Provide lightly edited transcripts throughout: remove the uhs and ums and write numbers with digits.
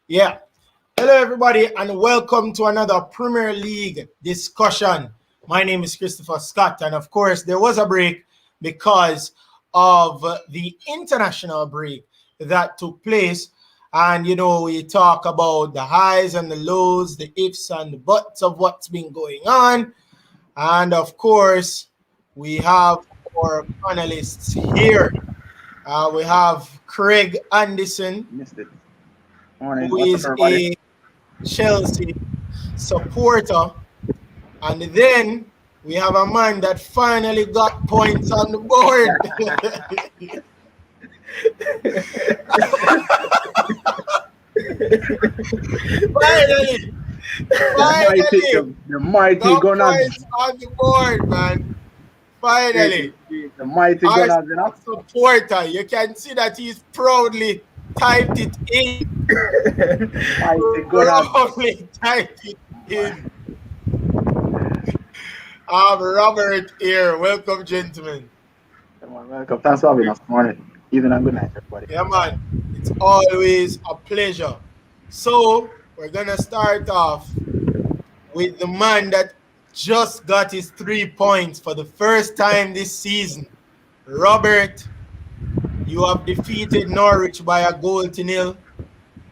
Yeah. Hello, everybody, and welcome to another Premier League discussion. My name is Christopher Scott, and of course, there was a break because of the international break that took place. And we talk about the highs and the lows, the ifs and the buts of what's been going on. And of course, we have our panelists here. We have Craig Anderson, Missed it. Morning. who What's up, is everybody? a Chelsea supporter. And then we have a man that finally got points on the board. finally, The mighty got Gunners. points on the board, man. Finally. The mighty Gunners, you know? Supporter. You can see that he's proudly typed it in. Mighty Gunners. Proudly typed it in. Robert here. Welcome, gentlemen. Welcome. Thanks for having us. Morning. Even and good night, everybody. Yeah, man. It's always a pleasure. So, we're going to start off with the man that just got his 3 points for the first time this season. Robert, you have defeated Norwich by a 0-0.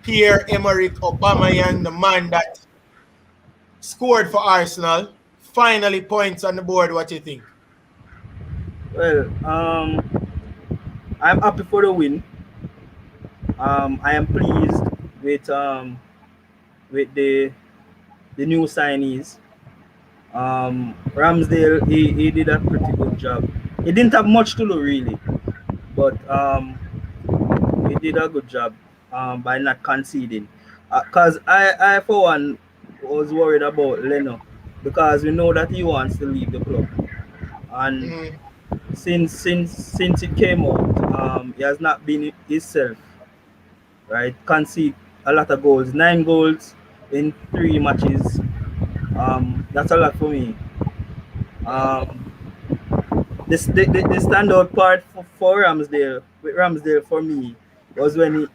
Pierre-Emerick Aubameyang, the man that scored for Arsenal, finally points on the board. What do you think? Well, I'm happy for the win. I am pleased with the new signees. Ramsdale, he did a pretty good job. He didn't have much to do really, but he did a good job by not conceding. Because I for one was worried about Leno because we know that he wants to leave the club, and since it came out, he has not been himself. Right, concede a lot of goals, 9 goals in 3 matches. That's a lot for me. The standout part for Ramsdale for me was when he.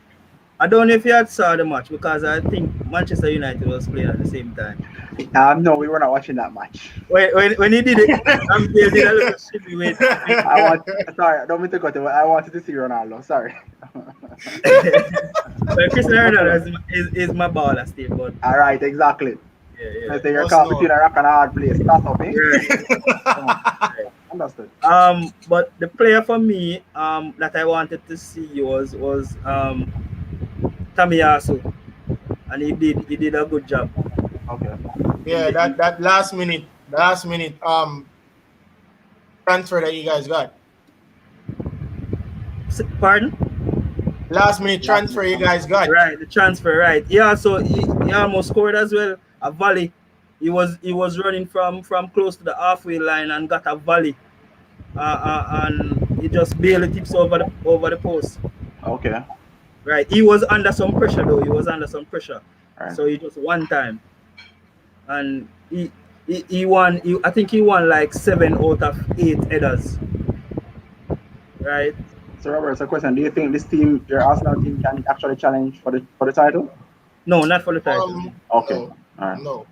I don't know if you had saw the match because I think Manchester United was playing at the same time. No, we were not watching that match. When he did it, Ramsdale did a little shimmy with. Sorry, don't mean to cut it, but I wanted to see Ronaldo. Sorry. But Cristiano Ronaldo is my baller still, but all right, exactly. Yeah. So you're caught between a rock and a hard place. That's okay. Right. Understood. But the player for me that I wanted to see was Tamiyasu, and he did a good job. Okay. Yeah, that last minute transfer that you guys got. Pardon? Last minute transfer you guys got. Right, the transfer, right. Yeah, so he almost scored as well. A volley. He was running from close to the halfway line and got a volley. And he just barely tips over the post. Okay. Right. He was under some pressure though. Right. So he just one time. And he won. I think he won like 7 out of 8 headers. Right. So Robert, it's a question. Do you think this team, your Arsenal team, can actually challenge for the title? No, not for the title. Okay. No. All right. No.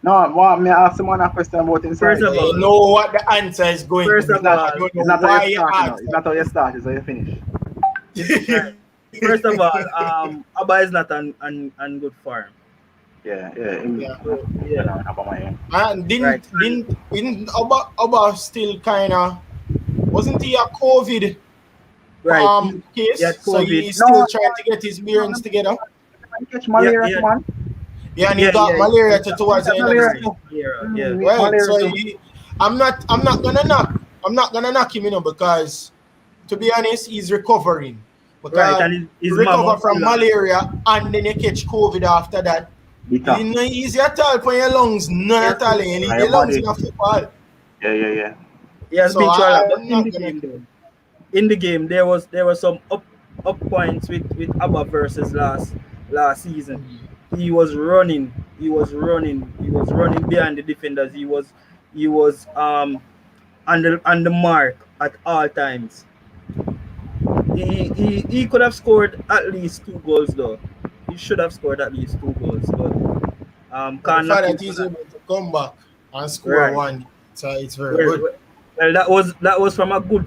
No, well, may I ask someone a question about inside? First of all, you know what the answer is going to be. It's not how you start, it's not how you start, it's how you finish. First of all, Abba is not on good form. Yeah. And didn't Abba still kind of, wasn't he a COVID case? COVID. So he's still trying to get his bearings together. He catch malaria, man. Yeah, and he got malaria towards the end of the season. Right. So I'm not gonna knock him, because to be honest, he's recovering. Because and he recover from malaria and then you catch COVID after that. It's not easy at all for your lungs, none at all. You need your lungs in a football. Yeah. He has been trying. In the game, there were some up points with Abba versus last season. He was running behind the defenders. He was on the mark at all times. He could have scored at least 2 goals though. he should have scored at least 2 goals, but The can't fact knock him that for he's that. able to come back and score Right. one, so it's very Well, good. well, that was from a good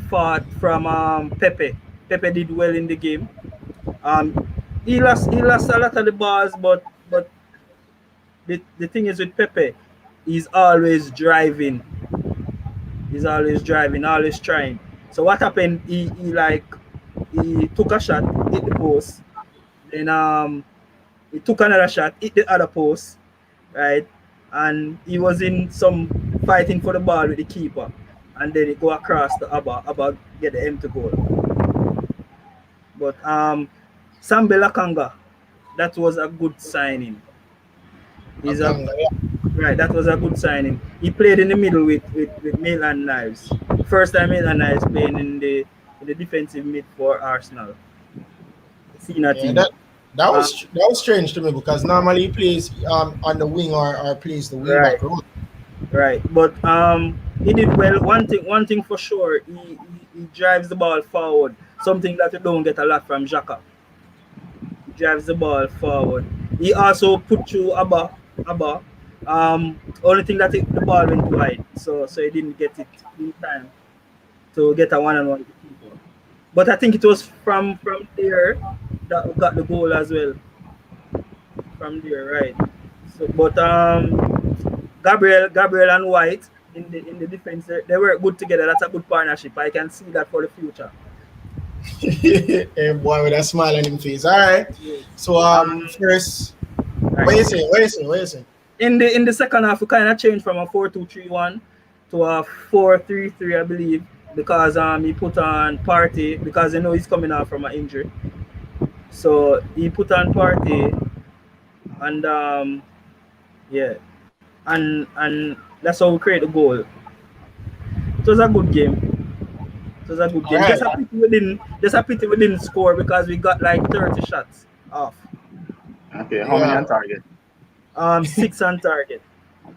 fought from Pepe. Pepe did well in the game. Um, he lost a lot of the balls, but the thing is with Pepe, he's always driving. He's always driving, always trying. So what happened? He took a shot, hit the post, then he took another shot, hit the other post, right? And he was in some fighting for the ball with the keeper, and then it go across the Abba get the empty goal. But Sambe Lakanga, that was a good signing. He's a Akanga, yeah. Right, that was a good signing. He played in the middle with Maitland Niles. First time Maitland Niles playing in the defensive mid for Arsenal. Senior Yeah, team. that was strange to me because normally he plays on the wing or plays the wing Right. back role. Right, but he did well. One thing for sure, he drives the ball forward. Something that you don't get a lot from Xhaka. He drives the ball forward. He also put through Abba. Only thing that the ball went wide, so he didn't get it in time to get a one-on-one with the keeper. But I think it was from there that we got the goal as well. From there, right? So, but Gabriel and White in the defense, they were good together. That's a good partnership. I can see that for the future. And boy with a smile on his face. All right. Yeah. So first, Right. what you saying? In the second half, we kind of changed from a 4-2-3-1 to a 4-3-3, I believe, because he put on Partey because you know he's coming out from an injury. So he put on Partey, and yeah, and that's how we create the goal. It was a good game. Alright. Just a pity we didn't score because we got like 30 shots off. Okay, how many Yeah. on target? 6 on target.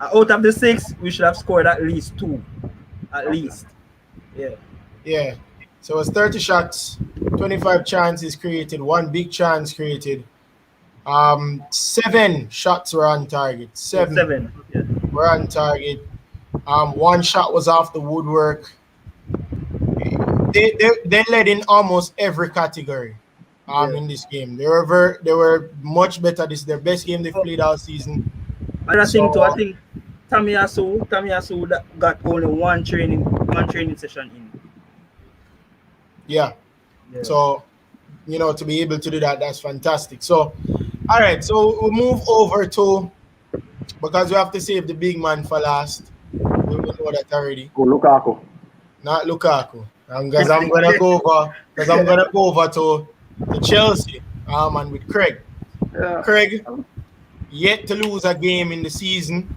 Out of the 6, we should have scored at least 2. At Okay. least. Yeah. Yeah. So it's 30 shots, 25 chances created, 1 big chance created. 7 shots were on target. 7 Yeah. were on target. 1 shot was off the woodwork. They led in almost every category Yeah. in this game. They were much better. This is their best game they've played all season. And I think So- too, I think Tamiyasu that got only one training session in. Yeah. Yeah. So, to be able to do that, that's fantastic. So, all right. So we'll move over to, because we have to save the big man for last. We know that already. Oh, Lukaku. Not Lukaku. Because I'm gonna go over to Chelsea. And with Craig. Yeah. Craig, yet to lose a game in the season.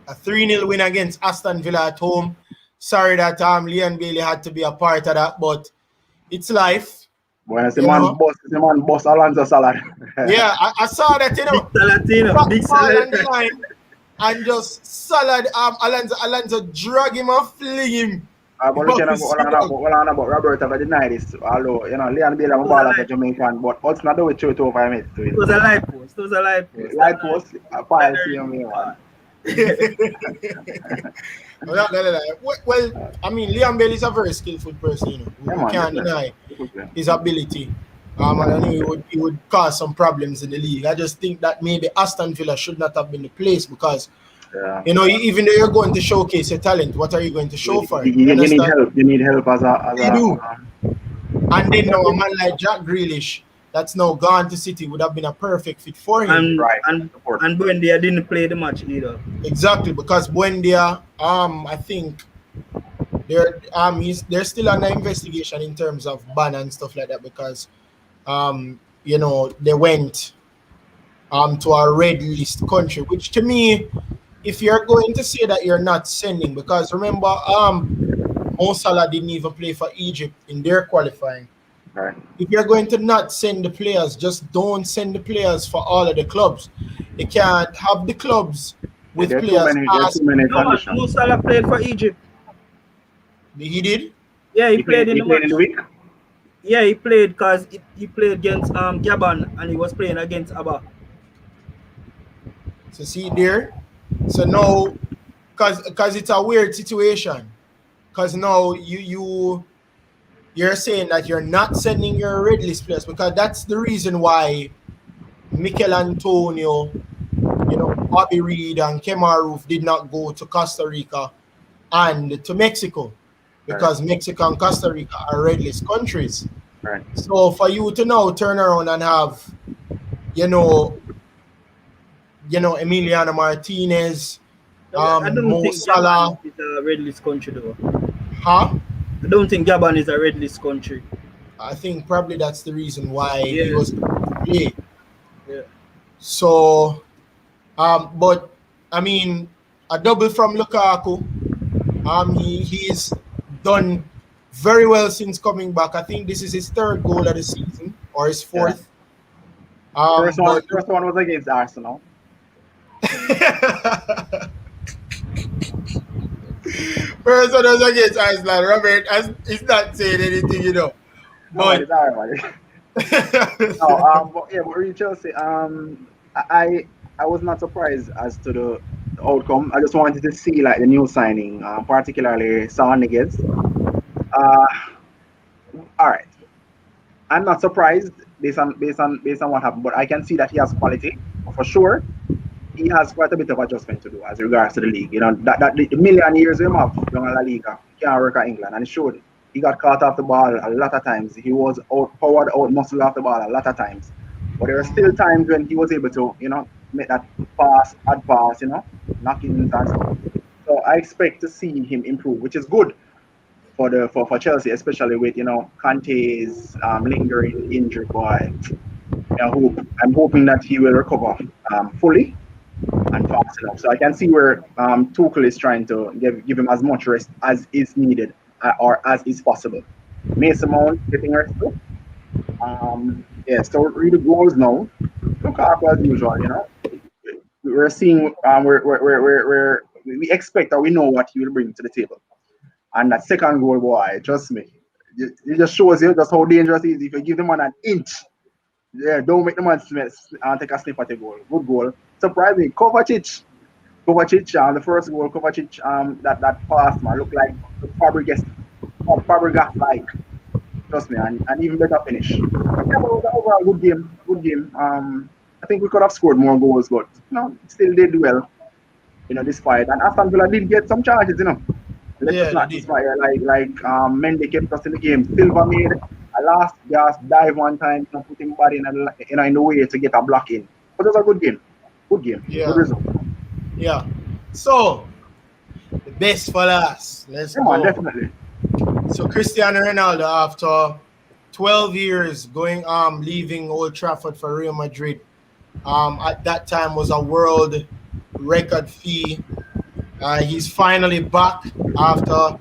A 3-0 win against Aston Villa at home. Sorry that Leon Bailey had to be a part of that, but it's life. When it's the man boss Alonso Salad. Yeah, I saw that, Big Big Salatino. on the line and just Salad Alonso drag him and fling him. But we can go on about Roberto but deny this. Although, Leon Bailey I'm a ball as a Jamaican, but what's not do with you to 5 minutes to It was a light post. Light post, a pile CMA. I'm not gonna lie. Well, I mean, Liam Bailey is a very skillful person, We can't deny his ability. And I know he would cause some problems in the league. I just think that maybe Aston Villa should not have been the place because, even though you're going to showcase your talent, what are you going to show for it? You need help. You need help as a. You do. And then now a man like Jack Grealish, that's now gone to City, would have been a perfect fit for him. And Buendia didn't play the match either. Exactly, because Buendia, I think they're still under investigation in terms of ban and stuff like that because they went to a red list country, which to me, if you're going to say that you're not sending, because remember Mo Salah didn't even play for Egypt in their qualifying. Right. If you're going to not send the players, just don't send the players for all of the clubs. You can't have the clubs with There's players. too many conditions. Mo Salah played for Egypt. He did? Yeah, he played in the in the week. Yeah, he played because he played against Gabon and he was playing against Abba. So see there. So now, cause it's a weird situation. Cause now you're saying that you're not sending your red list players because that's the reason why Mikel Antonio, Bobby Reed and Kemar Roof did not go to Costa Rica and to Mexico Right, because Mexico and Costa Rica are red list countries. right. So for you to now turn around and have, you know, Emiliano Martinez, I don't Mo think Gabon Salah, is a red list country though. huh? I don't think Gabon is a red list country. I think probably that's the reason why he Yes. was able to play. Yeah. So, but I mean, a double from Lukaku. He's done very well since coming back. I think this is his third goal of the season or his Yeah. fourth. But First one was against Arsenal. first one was against Iceland. Robert is not saying anything. No, man, But it's alright, man. No, but yeah, but really Chelsea. I was not surprised as to the outcome. I just wanted to see like the new signing, particularly Sawnigans. Uh, all right. I'm not surprised based on what happened, but I can see that he has quality for sure. He has quite a bit of adjustment to do as regards to the league. That the million years him have young La Liga, he can't work at England, and it showed. He got caught off the ball a lot of times. He was outpowered, out muscle off the ball a lot of times. But there are still times when he was able to, make that odd pass, knock-ins and stuff. So I expect to see him improve, which is good for Chelsea, especially with Kante's lingering injury. Boy, I'm hoping that he will recover fully and fast enough. So I can see where Tuchel is trying to give him as much rest as is needed or as is possible. Mason Mount getting rest too. Yeah, so really goals now. Lukaku as usual, we're seeing we expect or we know what he will bring to the table. And that second goal, boy, trust me, it just shows you just how dangerous he is. If you give the man an inch, yeah, don't make the man take a snip at the goal. Good goal. Surprising. Kovacic, the first goal, Kovacic, that pass, man, look like Fabregas like. Trust me, and even better finish. Yeah, but overall, good game, good game. I think we could have scored more goals, but still did well. Despite and Aston Villa did get some charges. Let us yeah, they not did. inspire like Mendy kept us in the game. Silva made a last gasp dive one time, put him body in the way to get a block in. But it was a good game. Good game. Good Yeah, result. yeah. So the best for last. Let's Yeah, man, go. definitely. So Cristiano Ronaldo, after 12 years leaving Old Trafford for Real Madrid, at that time was a world record fee. He's finally back after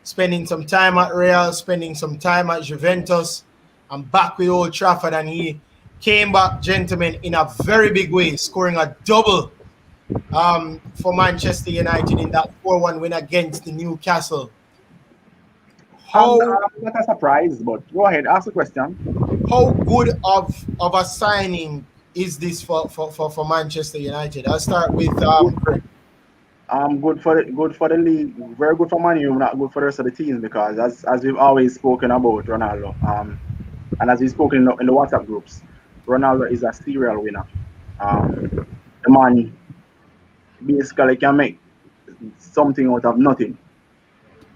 spending some time at Real, spending some time at Juventus. I'm back with Old Trafford, and he came back, gentlemen, in a very big way, scoring a double for Manchester United in that 4-1 win against the Newcastle. How Not a surprise, but go ahead, ask the question. how good of a signing is this for Manchester United? I'll start with Good, Craig. good for the league, very good for Man U, not good for the rest of the teams because as we've always spoken about Ronaldo, and as we've spoken in the WhatsApp groups, Ronaldo is a serial winner. The man basically can make something out of nothing.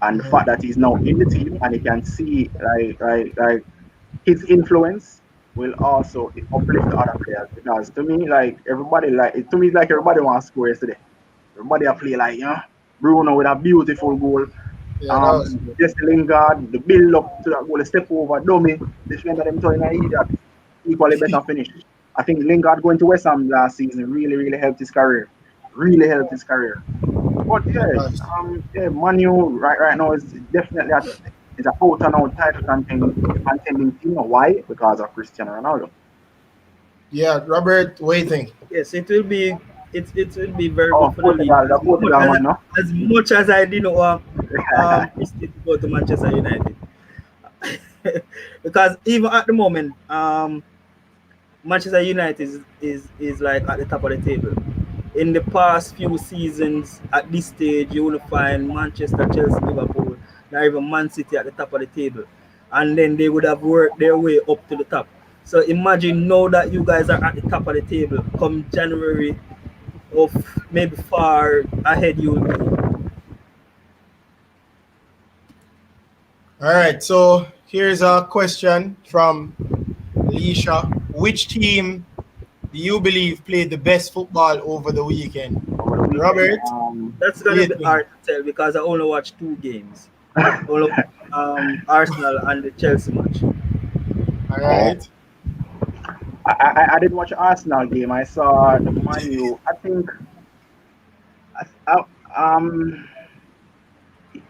And the fact that he's now in the team and he can see like his influence will also uplift the other players because to me it's like everybody wants to score yesterday. Everybody play like Bruno with a beautiful goal. Yeah, that was good. Jesse Lingard, the build up to that goal, the step over, dummy, defender them throwing an idiot, equally better finish. I think Lingard going to West Ham last season really, really helped his career. Really helped his career. But yeah, Manu right now is definitely is a total now title contending team. Why? Because of Cristiano Ronaldo. Yeah, Robert, what do you think? Yes, it will be very Oh, good for the league. Portugal, the Portugal man, no? As much as I didn't want Cristiano to go to Manchester United. because even at the moment, Manchester United is like at the top of the table. In the past few seasons, at this stage, you will find Manchester, Chelsea, Liverpool, not even Man City at the top of the table, and then they would have worked their way up to the top. So imagine now that you guys are at the top of the table, come January, of maybe far ahead you will be. All right, so here's a question from Alicia. Which team do you believe played the best football over the weekend? Over the weekend, Robert? That's What do gonna you be think? hard to tell because I only watched 2 games. Only Arsenal and the Chelsea match. All oh, right. I didn't watch the Arsenal game. I saw the Man U. I think, I, um,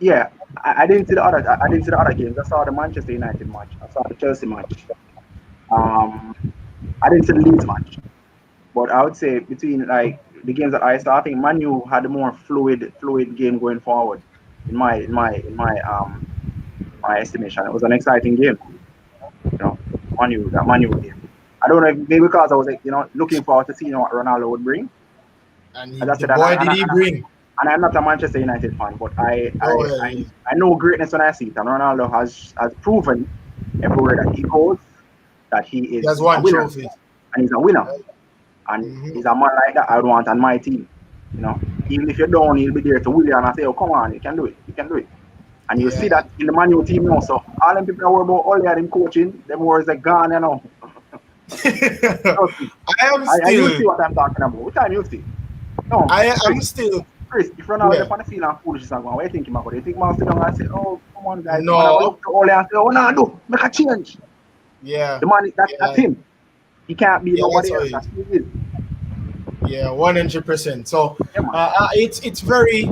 yeah, I didn't see the other. I didn't see the other games. I saw the Manchester United match. I saw the Chelsea match. Um, I didn't see the Leeds match. But I would say between like the games that I saw, I think Man U had a more fluid game going forward. In my estimation, it was an exciting game. That Man U game. I don't know if maybe because I was like looking forward to seeing what Ronaldo would bring. As And I the said, boy did he bring? and I'm not a Manchester United fan, but I Oh, I I, I know greatness when I see it. And Ronaldo has proven everywhere that he goes that he he has is a won winner, trophies. and he's a winner. And Mm-hmm. he's a man like that I would want on my team. Even if you're down, he'll be there to will you and I say, oh, come on, you can do it. You can do it. And you see Yeah. that in the Man U team now. So all them people that worry about all them coaching, them words are gone, Trust me. I am I you see still, what I'm talking about. What time you see? No, I Chris, am still, Chris, if Ronaldo yeah. up on the field and foolishness and what you think him about? You think man sit down and say, oh, come on guys, man, I go No, look to Ole and say, oh no, do make a change. yeah, The man that's yeah, him. He can't be yeah, that's nobody how else. it is. That's who he is. Yeah, 100%. So Yeah, man. it's very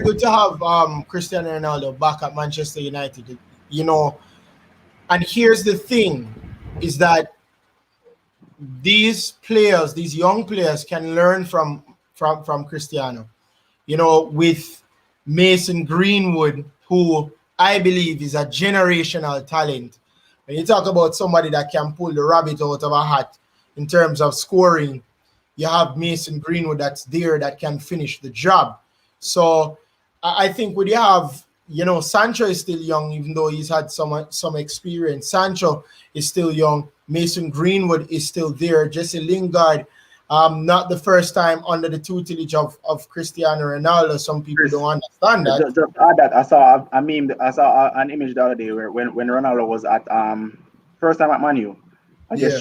good to have Cristiano Ronaldo back at Manchester United. You know, and here's the thing, is that these players, these young players, can learn from Cristiano. You know, with Mason Greenwood, who I believe is a generational talent. When you talk about somebody that can pull the rabbit out of a hat in terms of scoring, you have Mason Greenwood that's there that can finish the job. So I think when you have, Sancho is still young, even though he's had some experience. Sancho is still young. Mason Greenwood is still there. Jesse Lingard, not the first time under the tutelage of Cristiano Ronaldo. Some people Chris, don't understand that. just add that I saw a meme. I saw an image the other day where when Ronaldo was at first time at Man U, I guess Yeah.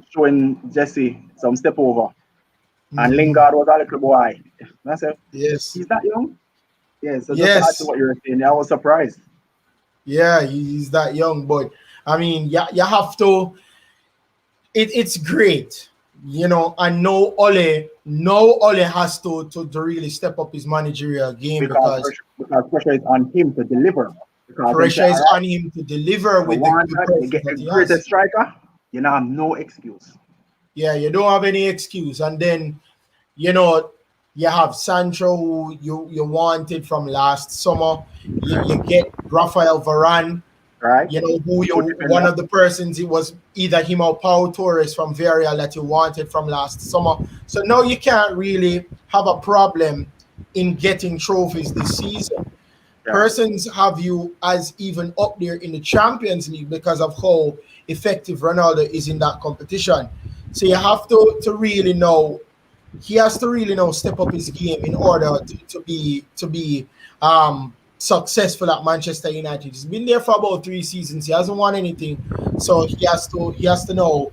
showing Jesse some step over, and Mhm. Lingard was a little boy. And I said, Yes. he's that young. Yeah. So just to add to Yes. what you were saying, I was surprised. Yeah, he's that young, but I mean, yeah, you have to. It's great, and no Ole has to really step up his managerial game, Because because pressure is on him to deliver. Because them say, pressure all is right, on him to deliver you with the want good that, you persons get the that he greatest has. striker, you now have no excuse. Yeah, you don't have any excuse. And then, you know, you have Sancho, who you wanted from last summer. You get Rafael Varane, Right? who Good you one defender. of the persons, it was either him or Pau Torres from Villarreal that you wanted from last summer. So now you can't really have a problem in getting trophies this season. Yeah. Persons have you as even up there in the Champions League because of how effective Ronaldo is in that competition. So you have to really know, he has to really now step up his game in order to be successful at Manchester United. He's been there for about 3 seasons. He hasn't won anything, so he has to now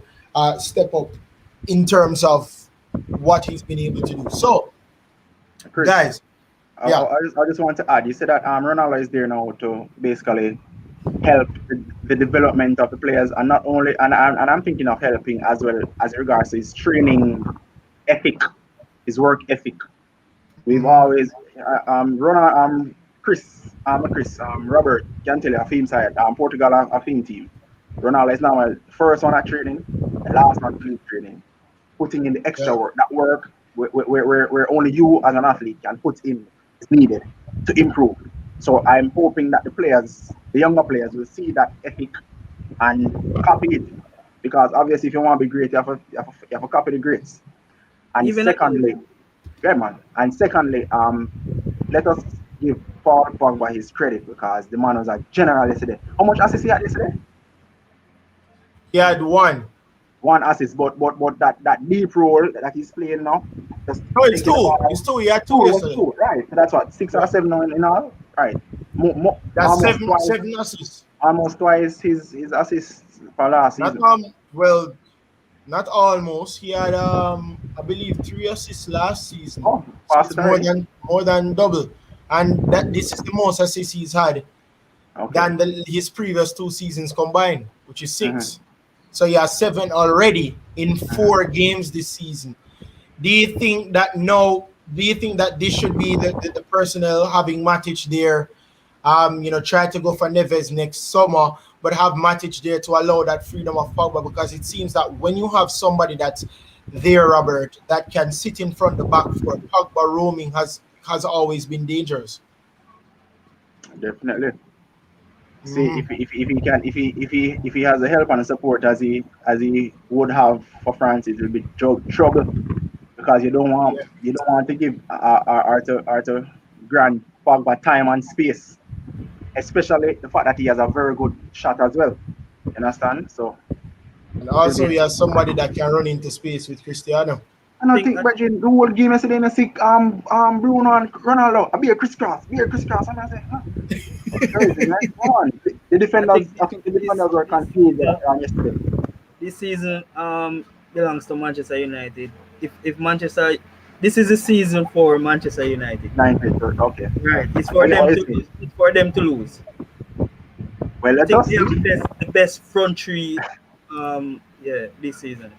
step up in terms of what he's been able to do. So, Chris, guys, I, yeah, I I just want to add. You said that Ronaldo is there now to basically help the development of the players, and not only and I'm thinking of helping as well as regards to his training ethic, his work ethic. We've hmm always Ronald Chris Robert can tell you a team side Portugal a team team. Ronaldo is now the first one at training, the last one to leave training, putting in the extra yeah, work. That work where only you as an athlete can put in is needed to improve. So I'm hoping that the players the younger players will see that ethic and copy it. Because obviously, if you want to be great, you have to copy the greats. And Even secondly, yeah, man. And secondly, let us give Paul Pogba his credit because the man was a general yesterday. How much assists he had yesterday? He had one. One assist, but that deep role that he's playing now, just No, it's taking the two. ball. It's two. He had Two, two was yesterday. two, right? So that's what 6 or Yeah. 7 now in all, right? That's Almost twice, seven assists. almost twice his assists for last Not season. well, not almost. He had I believe 3 assists last season. Oh, So pass it's it already. more than double. And that this is the most assists he's had Okay. than his previous 2 seasons combined, which is 6. Mhm. So he has 7 already in 4 games this season. Do you think that this should be the personnel having Matic there? Try to go for Neves next summer, but have Matic there to allow that freedom of Pogba, because it seems that when you have somebody that's there, Robert, that can sit in front of the back four, Pogba roaming has always been dangerous. Definitely. See if he has the help and the support as he would have for France, it will be trouble because you don't want to give Arthur Grant Pogba time and space, especially the fact that he has a very good shot as well. You understand? So And it will also be. he has somebody that can run into space with Cristiano. And I think think, but the whole game yesterday, I see Bruno and Ronaldo, be a crisscross, and I say, huh? That's crazy, man. Come on. The defenders, I think the defenders were confused yesterday. this season belongs to Manchester United. If Manchester, this is a season for Manchester United. 9-3, okay. Right. It's Well, for them you to see. lose. It's for them to lose. Well, I let think us they have see. the best front three this season.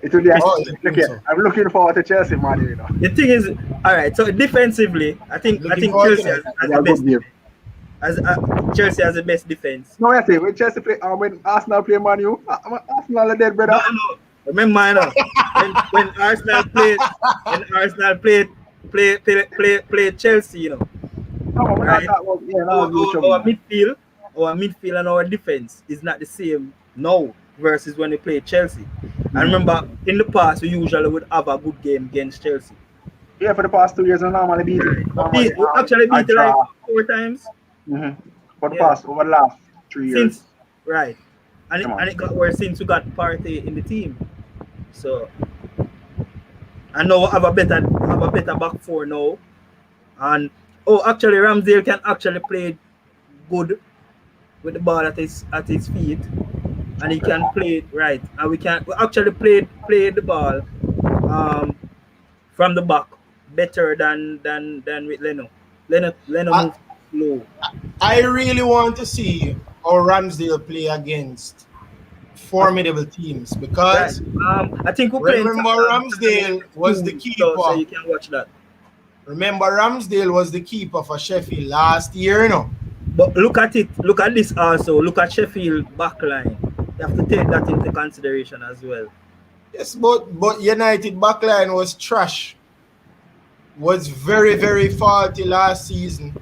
It will be a, Oh, I think okay. so. I'm looking forward to Chelsea, man. You know, The thing is, all right. So defensively, I think Looking forward to Chelsea that. has yeah, the best. good game. As Chelsea has the best defense. No, I say when Chelsea play, when Arsenal play Man U, Arsenal are dead, brother. No. Remember, I know when Arsenal played Chelsea, you know, No, right? that was huge trouble, Our man. midfield and our defense is not the same now versus when we played Chelsea. I remember in the past we usually would have a good game against Chelsea. Yeah, for the past 2 years, we normally beat it. Normally, We actually I beat it like draw. 4 times For the Yeah. past over the last 3 years. since right, and Come on. it got worse since we got Partey in the team. So I know we have a better back four now, and actually Ramsdale can actually play good with the ball at his feet, and he can play it right, and we actually play the ball from the back better than with Leno. Leno I, moves slow. I really want to see how Ramsdale play against formidable teams, Right. because I think we're playing. remember Ramsdale was the keeper. So you can watch that. Remember Ramsdale was the keeper for Sheffield last year, But look at it. Look at this also. Look at Sheffield backline. You have to take that into consideration as well. Yes, but United backline was trash. Was very, very faulty last season.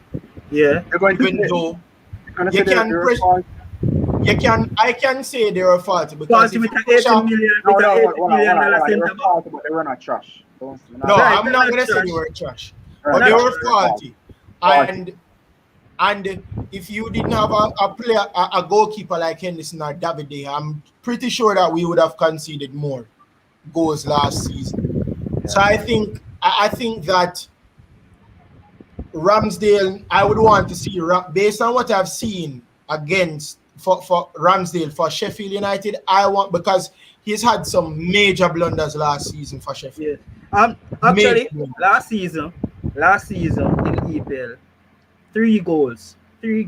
Yeah. You're going to Even say, though you're going to you say can they're press, fault. I can say they were faulty because Party if with you an push 80 up, million, No, with no, an hold 80 on, million hold on. dollar They centre were back. faulty, but they were not trash. no, Right, I'm they're not not gonna say trash. they were trash, Right, but they Not were trash. faulty. Faulty. And if you didn't have a player, a goalkeeper like Henderson or David De Gea, I'm pretty sure that we would have conceded more goals last season. So I think that Ramsdale, I would want to see, based on what I've seen against for Ramsdale for Sheffield United, because he's had some major blunders last season for Sheffield. Yeah. Actually, Major blunders. last season in EPL, 3 goals, 3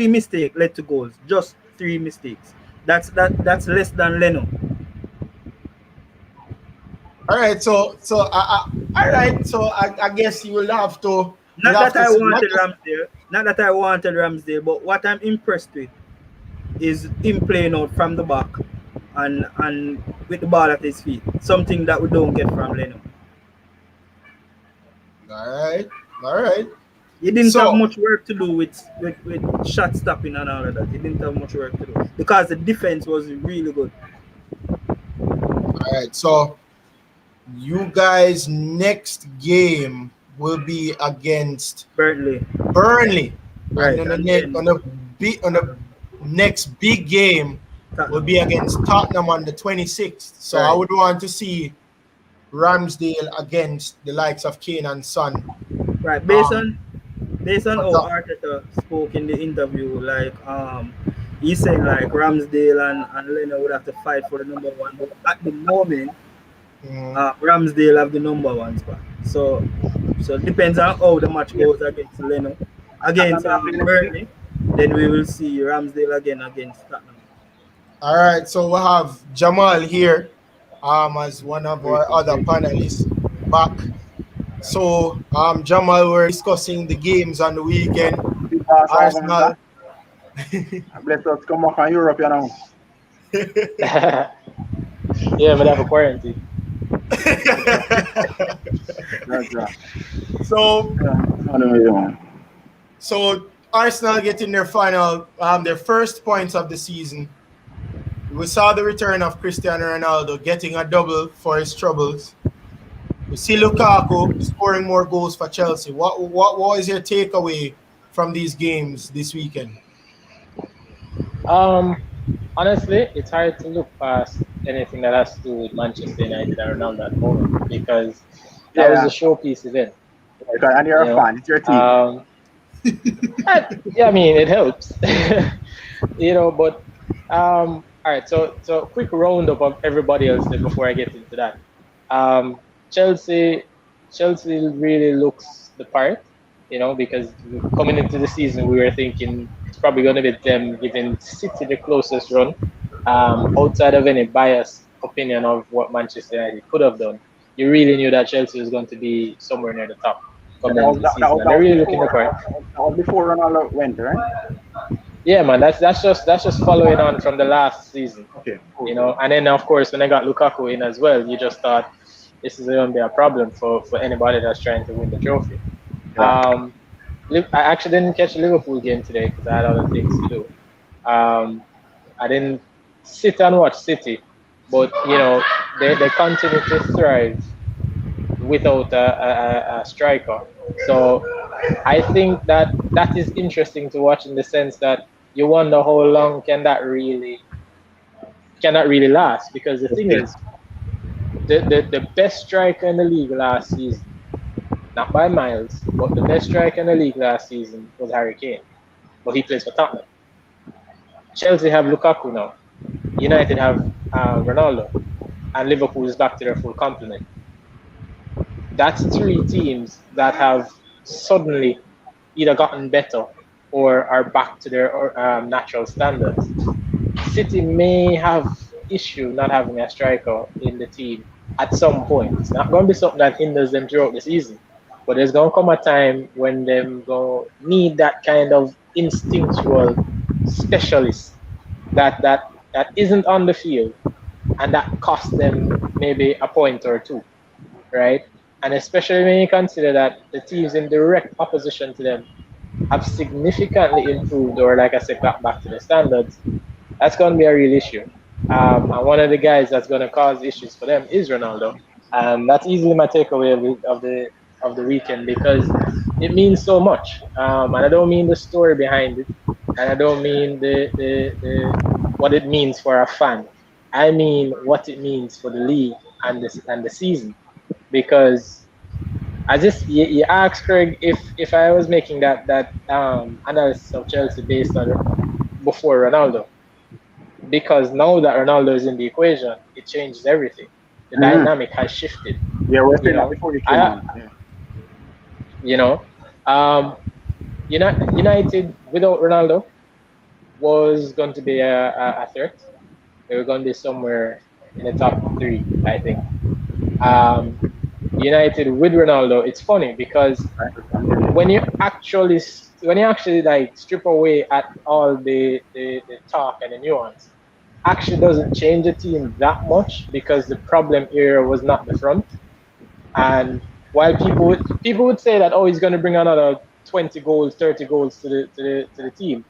mistakes led to goals. Just 3 mistakes. That's less than Leno. All right, so I guess you will have to. Not that I wanted Ramsdale, but what I'm impressed with is him playing out from the back and with the ball at his feet. Something that we don't get from Leno. All right. He didn't have So, much work to do with shot stopping and all of that. He didn't have much work to do because the defense was really good. all right. So, you guys' next game will be against Burnley, Burnley, and right? then And then on the next big game will be Tottenham, against Tottenham on the 26th. So I right? would want to see Ramsdale against the likes of Kane and Son. Right. Um, Based on for how top. Arteta spoke in the interview, like he said like Ramsdale and Leno would have to fight for the number one, but at the moment, Mhm. Ramsdale have the number one spot. So it depends on how the match Yeah. goes against Leno, Tottenham against are playing next week. Burnley. Then we will see Ramsdale again against Tottenham. All right, so we have Jamal here as one of Great, our other great. panelists back. So Jamal, we're discussing the games on the weekend. Big boss Arsenal. Avanza. Bless us come back from Europe, you know. Yeah, but I have a quarantine. That's right. so I don't know. so Arsenal getting their first points of the season. We saw the return of Cristiano Ronaldo getting a double for his troubles. We see Lukaku scoring more goals for Chelsea. What was your takeaway from these games this weekend? Um, Honestly, it's hard to look past anything that has to do with Manchester United and Ronaldo at the moment because that was Yeah, a showpiece event, and you're you a know. fan. It's your team. Yeah, I mean, it helps, but all right. So quick roundup of everybody else then before I get into that. Um, Chelsea, Chelsea really looks the part, because coming into the season we were thinking it's probably going to be them giving City the closest run, outside of any biased opinion of what Manchester United could have done. You really knew that Chelsea was going to be somewhere near the top That coming into was the that, that season, was and that they're was really looking the before part. that was before Ronaldo went, right? Yeah, man, that's just following on from the last season, Okay, cool. and then of course when they got Lukaku in as well, you just thought this is going to be a problem for anybody that's trying to win the trophy. Yeah. Um, I actually didn't catch the Liverpool game today because I had other things to do. Um, I didn't sit and watch City, but they continue to thrive without a striker. So I think that is interesting to watch in the sense that you wonder how long can that really last, because the thing Okay. is the best striker in the league last season, not by miles, but the best striker in the league last season was Harry Kane, but he plays for Tottenham. Chelsea have Lukaku now. United have Ronaldo, and Liverpool is back to their full complement. That's three teams that have suddenly either gotten better or are back to their natural standards. City may have issue not having a striker in the team at some point. It's not going to be something that hinders them throughout the season, but there's going to come a time when them go need that kind of instinctual specialist that isn't on the field, and that costs them maybe a point or two, right? And especially when you consider that the teams in direct opposition to them have significantly improved, or like I said, got back to the standards, that's going to be a real issue. And one of the guys that's going to cause issues for them is Ronaldo. And that's easily my takeaway of the weekend, because it means so much. And I don't mean the story behind it, and I don't mean the what it means for a fan. I mean what it means for the league and the season, because I just you asked Craig if I was making that analysis of Chelsea based on before Ronaldo, because now that Ronaldo is in the equation, it changes everything. The Mm-hmm. dynamic has shifted. Yeah, we're You saying that know, before you came I on. Yeah. you know, um, United without Ronaldo was going to be a threat. They were going to be somewhere in the top three, I think. Um, United with Ronaldo, it's funny because Right. when you actually like strip away at all the talk and the nuance, actually doesn't change the team that much, because the problem here was not the front. And while people would say that, oh, he's going to bring another 20 goals, 30 goals to the team.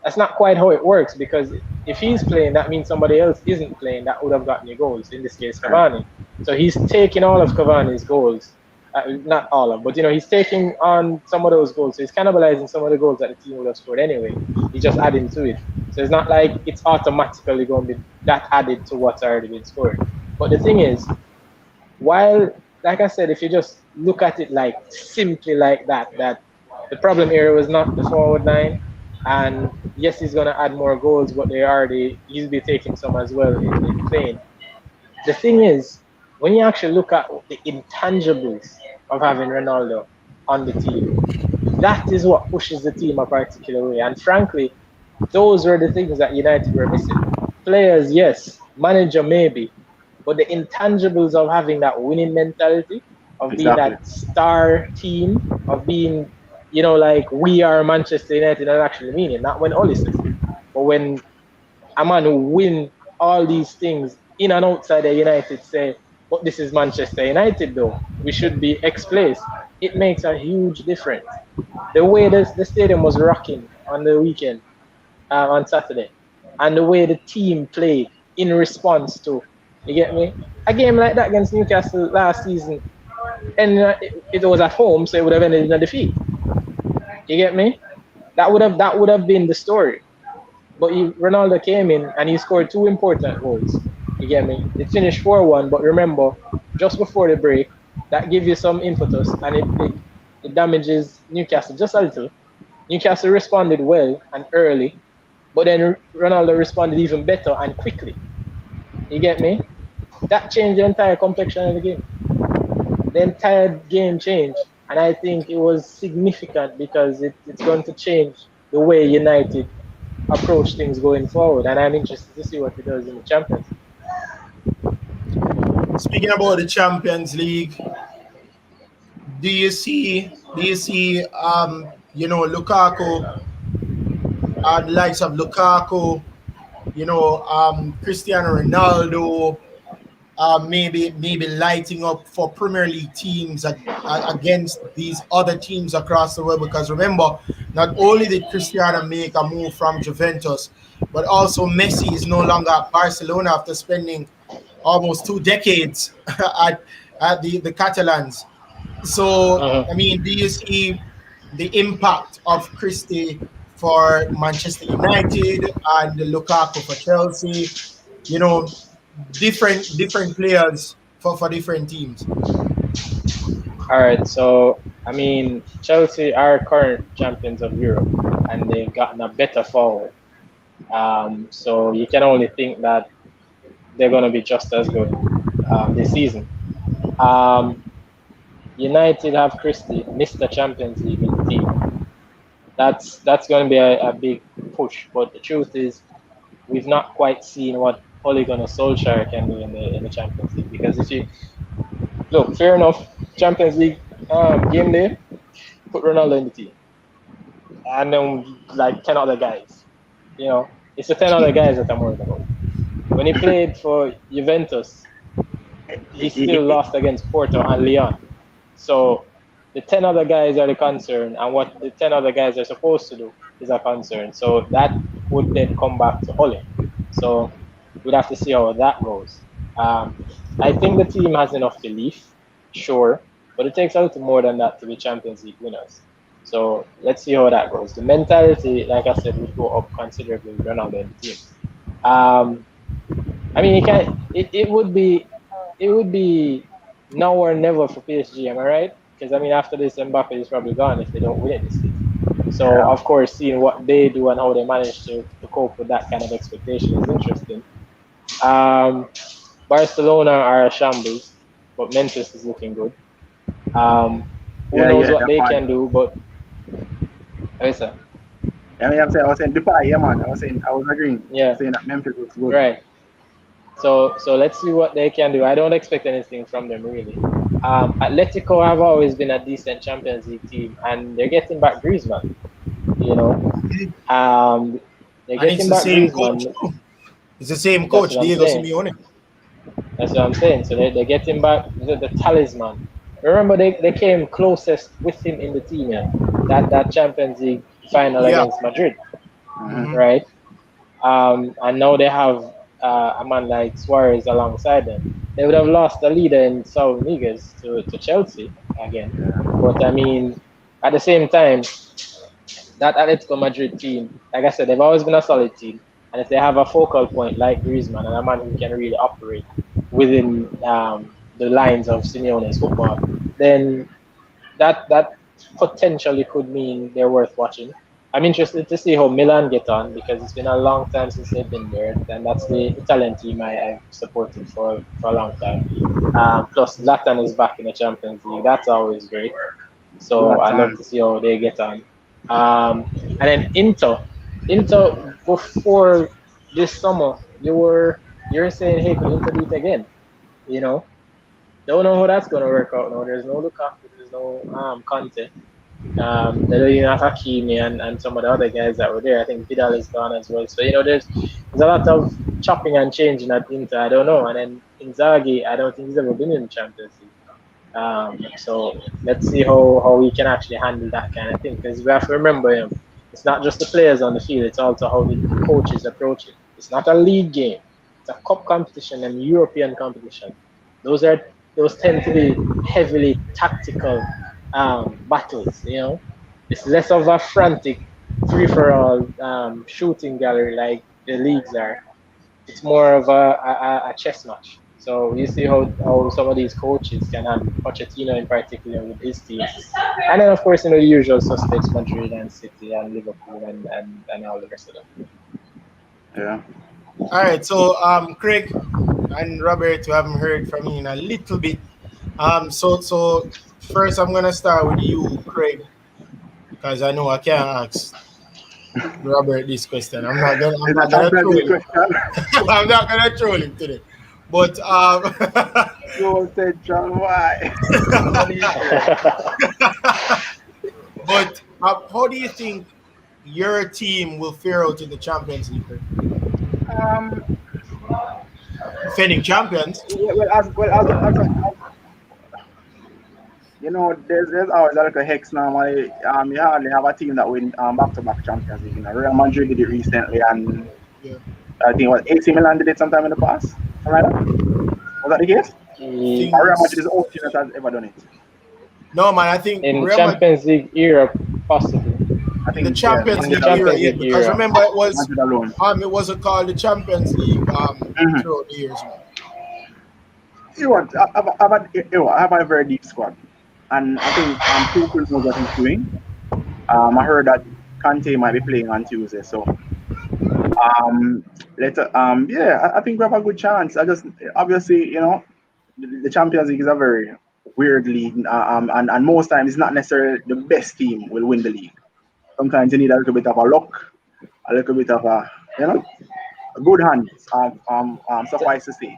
That's not quite how it works, because if he's playing, that means somebody else isn't playing that would have gotten you goals. In this case, Cavani. So he's taking all of Cavani's goals, not all of, but he's taking on some of those goals. So he's cannibalizing some of the goals that the team would have scored anyway. He's just adding to it. So it's not like it's automatically going to be that added to what's already been scored. But the thing is, while, like I said, if you just look at it like simply like that the problem here was not the forward line, and yes, he's gonna add more goals, but he'll be taking some as well in playing. The thing is, when you actually look at the intangibles of having Ronaldo on the team, that is what pushes the team a particular way. And frankly, those were the things that United were missing. Players, yes. Manager, maybe. But the intangibles of having that winning mentality, of being that star team, of being, like we are Manchester United, and actually meaning, not when Oli says it, but when a man who win all these things in and outside of United say, but this is Manchester United though, we should be X place. It makes a huge difference. The way the stadium was rocking on the weekend, on Saturday, and the way the team played in response to, you get me? A game like that against Newcastle last season, and it was at home, so it would have ended in a defeat. You get me? That would have been the story. But Ronaldo came in and he scored 2 important goals. You get me? It finished 4-1, but remember, just before the break, that gives you some impetus, and it damages Newcastle just a little. Newcastle responded well and early, but then Ronaldo responded even better and quickly. You get me? That changed the entire complexion of the game. The entire game changed, and I think it was significant because it's going to change the way United approach things going forward, and I'm interested to see what it does in the Champions League. Speaking about the Champions League, do you see Lukaku, the likes of Lukaku, Cristiano Ronaldo, maybe lighting up for Premier League teams against these other teams across the world? Because remember, not only did Cristiano make a move from Juventus, but also Messi is no longer at Barcelona after spending almost 2 decades at the Catalans. So, I mean, do you see the impact of Christie for Manchester United and Lukaku for Chelsea? Different players for different teams. All right, so I mean, Chelsea are current champions of Europe, and they've gotten a better forward. So you can only think that they're going to be just as good this season. United have Christie, Mr. Champions League in the team. That's going to be a big push. But the truth is, we've not quite seen what Ole Gunnar Solskjaer can do in the Champions League. Because if you look, fair enough, Champions League game day, put Ronaldo in the team, and then like 10 other guys. It's the 10 other guys that I'm worried about. When he played for Juventus, he still lost against Porto and Lyon. So the 10 other guys are the concern, and what the 10 other guys are supposed to do is a concern. So that would then come back to Ole. So we'd have to see how that goes. I think the team has enough belief, sure, but it takes a little more than that to be Champions League winners. So let's see how that goes. The mentality, like I said, would go up considerably with Ronaldo in the team. I mean, it would be now or never for PSG, am I right? Because I mean, after this, Mbappe is probably gone if they don't win it this season. So of course, seeing what they do and how they manage to cope with that kind of expectation is interesting. Barcelona are a shambles, but Memphis is looking good. Who knows what they can do, but listen. I was saying Dubai, yeah, man. I was agreeing. Yeah. Saying that Memphis looks good. Right. So let's see what they can do. I don't expect anything from them really. Atletico have always been a decent Champions League team, and they're getting back Griezmann. They're getting back Griezmann. It's the same coach, Diego Simeone. That's what I'm saying. So they're getting back the talisman Remember, they came closest with him in the team, yeah. That Champions League final Yeah. against Madrid, Mhm. right? And now they have a man like Suarez alongside them. They would have lost the leader in Saul Niguez to Chelsea again. But I mean, at the same time, that Atletico Madrid team, like I said, they've always been a solid team. And if they have a focal point like Griezmann and a man who can really operate within the lines of Simeone's football, then that potentially could mean they're worth watching. I'm interested to see how Milan get on because it's been a long time since they've been there, and that's the Italian team I've supported for a long time. Plus, Zlatan is back in the Champions League. That's always great. So I love Zlatan. to see how they get on. And then Inter before this summer, you're saying, hey, could Inter do it again? You know, don't know how that's gonna work out now. There's no Lukaku, there's no Conte. They don't even have Hakimi and some of the other guys that were there. I think Vidal is gone as well. So there's a lot of chopping and changing at Inter. I don't know. And then Inzaghi, I don't think he's ever been in the Champions League. So let's see how we can actually handle that kind of thing. Because we have to remember, it's not just the players on the field; it's also how the coaches approach it. It's not a league game; it's a cup competition and European competition. Those are those tend to be heavily tactical battles. It's less of a frantic free for all shooting gallery like the leagues are. It's more of a chess match. So you see how some of these coaches can handle Pochettino in particular with his team. And then, of course, the usual suspects, Madrid and City and Liverpool and all the rest of them. Yeah. All right. So Craig and Robert, you haven't heard from me in a little bit. So first I'm gonna start with you, Craig, because I know I can't ask Robert this question. I'm not gonna I'm It's a not gonna Champions troll League him. question. I'm not gonna troll him today. But Go said John, why? but how do you think your team will fare out in the Champions League? Craig? Um, Defending champions. there's always like a hex normally. You hardly have a team that win back-to-back Champions League. Real Madrid did it recently, and Yeah. I think what AC Milan did it sometime in the past. Something like that. Was that the case? Or Real Madrid is the only team that has ever done it. No, man. I think In Real Madrid Champions League era, possibly. I in the think yeah, Champions In the League Madrid era, Champions alone. yeah, League because era. remember Madrid alone. it wasn't called the Champions League Mhm. throughout the years. You know what? I have a very deep squad, and I think Tuchel knows what he's doing. I heard that Kante might be playing on Tuesday, so um, yeah, I think we have a good chance. I just obviously, the Champions League is a very weird league, and most times it's not necessarily the best team will win the league. Sometimes you need a little bit of a luck, a little bit of a good hand. Suffice to say.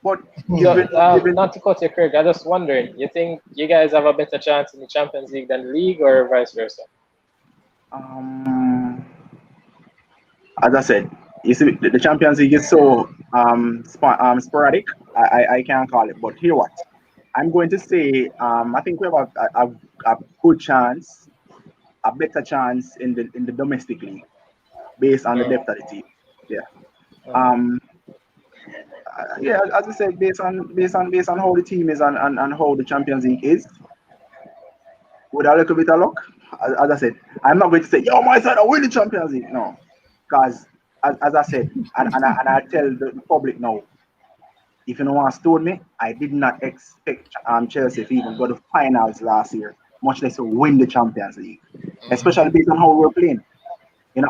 But So, given not to cut you, Craig, I'm just wondering, you think you guys have a better chance in the Champions League than the league or vice versa? um, as I said, you see, the Champions League is so sporadic. I can't call it, but here what I'm going to say. I think we have a good chance, a better chance in the domestic league based on the Mm, depth of the team. Yeah. mm. Um. Yeah. As I said, based on how the team is and how the Champions League is, with a little bit of luck. As I said, I'm not going to say, yo, my son, I win the Champions League. No, because as I said, and I tell the public now, if you don't want to stone me, I did not expect Chelsea to even go to finals last year, much less to win the Champions League, especially based on how we were playing.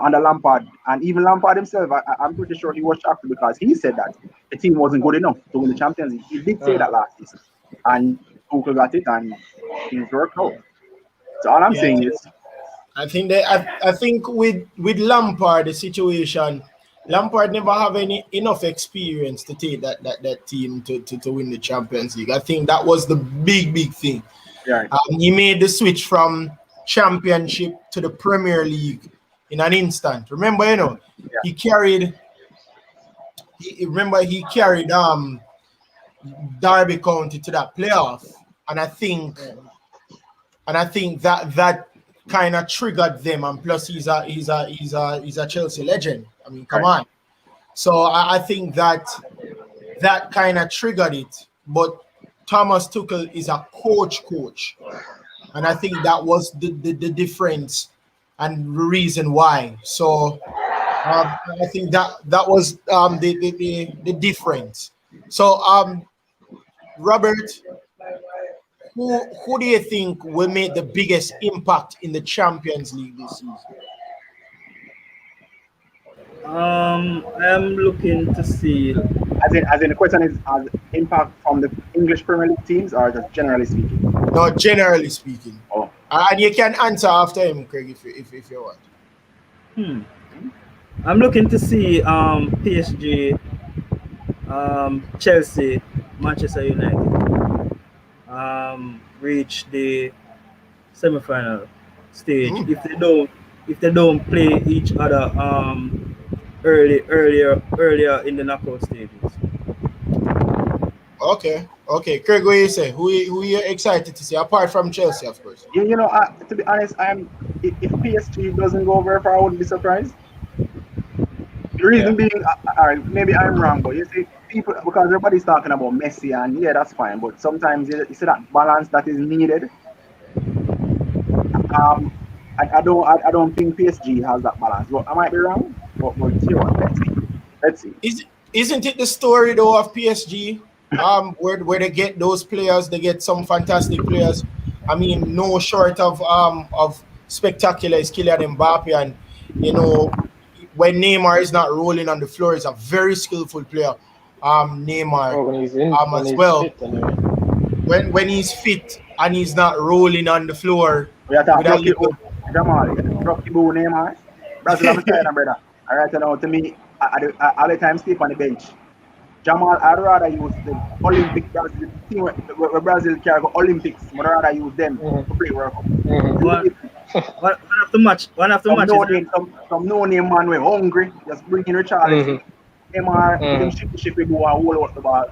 Under Lampard, and even Lampard himself, I'm pretty sure he was shocked because he said that the team wasn't good enough to win the Champions League. He did say that last season, and Tuchel got it, and things worked out. So all I'm Yeah, saying is, I think with Lampard the situation, Lampard never have enough experience to take that team to win the Champions League. I think that was the big thing. yeah, He made the switch from Championship to the Premier League in an instant. Remember, yeah, he carried. He carried Derby County to that playoff, and I think that kind of triggered them. And plus, he's a Chelsea legend. I mean, come Right. on. So I think that kind of triggered it. But Thomas Tuchel is a coach, and I think that was the difference and the reason why. So I think that was the difference. So Robert, who do you think will make the biggest impact in the Champions League this season? I'm looking to see. As in the question is as impact from the English Premier League teams or just generally speaking? No, generally speaking. Oh, And you can answer after him, Craig, if you want. Hmm. I'm looking to see PSG, Chelsea, Manchester United reach the semi-final stage. Mm. If they don't play each other earlier in the knockout stages. Okay. Craig, what you say? Who you excited to see apart from Chelsea, of course? you know, to be honest, if PSG doesn't go very far, I wouldn't be surprised. The reason being, maybe I'm wrong, but you see, people because everybody's talking about Messi, and yeah, that's fine. But sometimes you see that balance that is needed. I don't think PSG has that balance. But I might be wrong. But you know what? Let's see. Isn't it the story though of PSG? Where they get those players, they get some fantastic players. I mean, no short of spectacular is Kylian Mbappe, and you know when Neymar is not rolling on the floor, is a very skillful player. Neymar Oh, when he's in, when as he's well. fit, anyway. When he's fit and he's not rolling on the floor We are talking with a little. Jamal, Rocky Boo Neymar. Brazil have a China, brother. All right, you know, to me, I all the time sleep on the bench. Jamal, I'd rather use the Olympic Brazil team where Brazil can go Olympics. I'd rather use them to play World Cup. One after match. Some no name man, we're hungry. Just bring in Richarlison. Neymar, them shifty go and hold out the ball,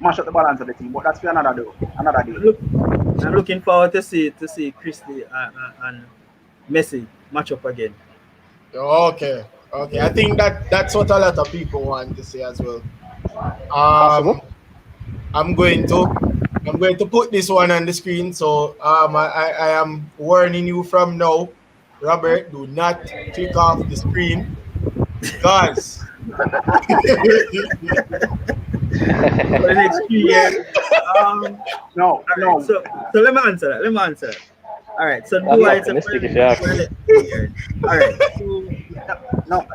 mash up the balance of the team. But that's for another day. I'm looking forward to see Christie and Messi match up again. Okay. I think that's what a lot of people want to see as well. Possible. I'm going to put this one on the screen. So I am warning you from now, Robert, do not click off the screen because For the next few years. No. So let me answer that. All right. So That's do I optimistic if you ask me. All right. No.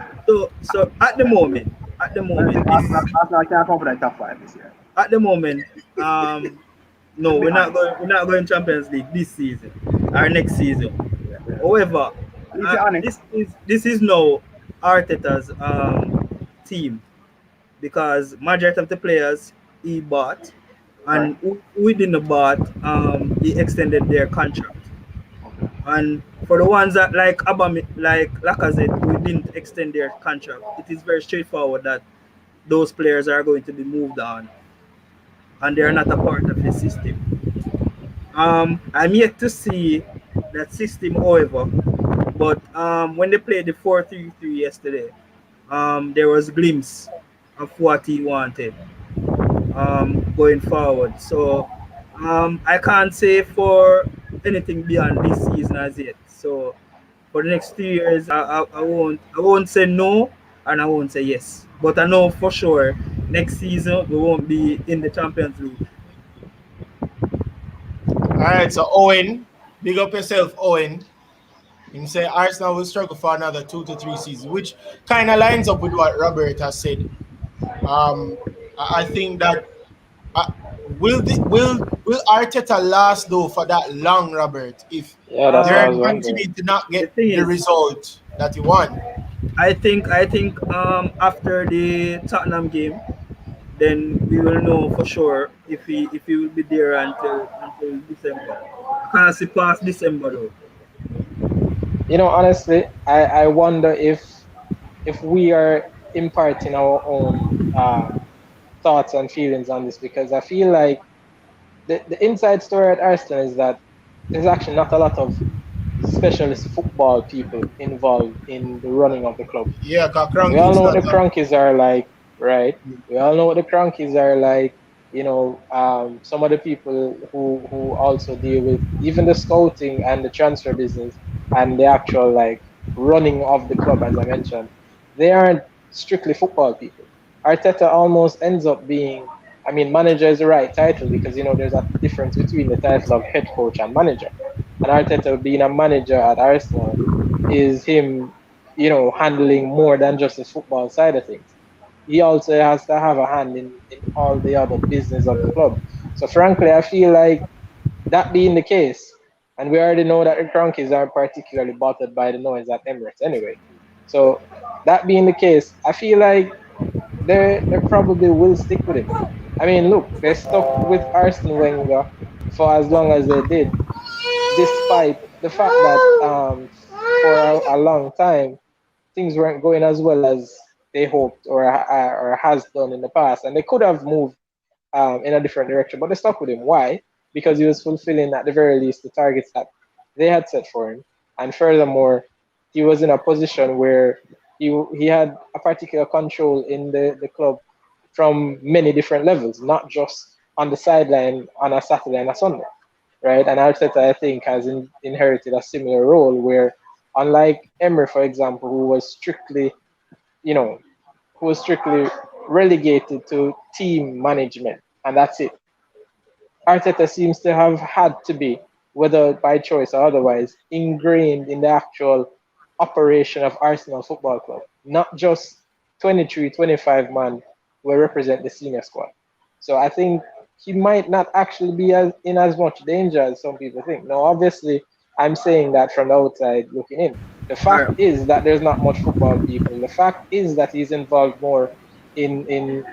So at the moment, Arsenal can't come for the top 5 this year. at the moment, no, we're not going Champions League this season or next season. However, this is now Arteta's team because majority of the players he bought, and within the bought, he extended their contract. And for the ones that like Lacazette, who didn't extend their contract, it is very straightforward that those players are going to be moved on, and they are not a part of his system. I'm yet to see that system, however, but when they played the 4-3-3 yesterday, there was a glimpse of what he wanted going forward. So I can't say for anything beyond this season as yet. So for the next 3 years, I won't say no and I won't say yes. But I know for sure next season we won't be in the Champions League. all right. So Owen, big up yourself, Owen. You say Arsenal will struggle for another 2 to 3 seasons, which kind of lines up with what Robert has said. I think that will Arteta last though for that long, Robert? If That's what I was they're wondering. continuing to not get The thing the is- result that he want. I think after the Tottenham game, then we will know for sure if he will be there until December. I can't see past December though. You know, honestly, I wonder if we are imparting our own thoughts and feelings on this, because I feel like the inside story at Arsenal is that there's actually not a lot of specialist football people involved in the running of the club. Yeah, cause We all Cronky is know what not the a Cronkies are like, right? We all know what the Cronkies are like. Some of the people who also deal with even the scouting and the transfer business and the actual like running of the club, as I mentioned, they aren't strictly football people. Arteta almost ends up being, I mean, manager is the right title because there's a difference between the title of head coach and manager. And Arteta being a manager at Arsenal is him handling more than just the football side of things. He also has to have a hand in all the other business of the club. So frankly, I feel like that being the case, and we already know that the Cronkies aren't particularly bothered by the noise at Emirates anyway. So that being the case, I feel like they probably will stick with him. I mean, look, they stuck with Arsene Wenger for as long as they did, despite the fact that for a long time things weren't going as well as they hoped or has done in the past, and they could have moved in a different direction, but they stuck with him. Why? Because he was fulfilling at the very least the targets that they had set for him, and furthermore, he was in a position where he had a particular control in the club from many different levels, not just on the sideline on a Saturday and a Sunday, right? And Arteta, I think, has inherited a similar role where, unlike Emery, for example, you know, who was strictly relegated to team management, and that's it. Arteta seems to have had to be, whether by choice or otherwise, ingrained in the actual operation of Arsenal Football Club, not just 23, 25 man will represent the senior squad. So I think he might not actually be in as much danger as some people think. Now, obviously, I'm saying that from the outside looking in. The All fact right. is that there's not much football people. The fact is that he's involved more in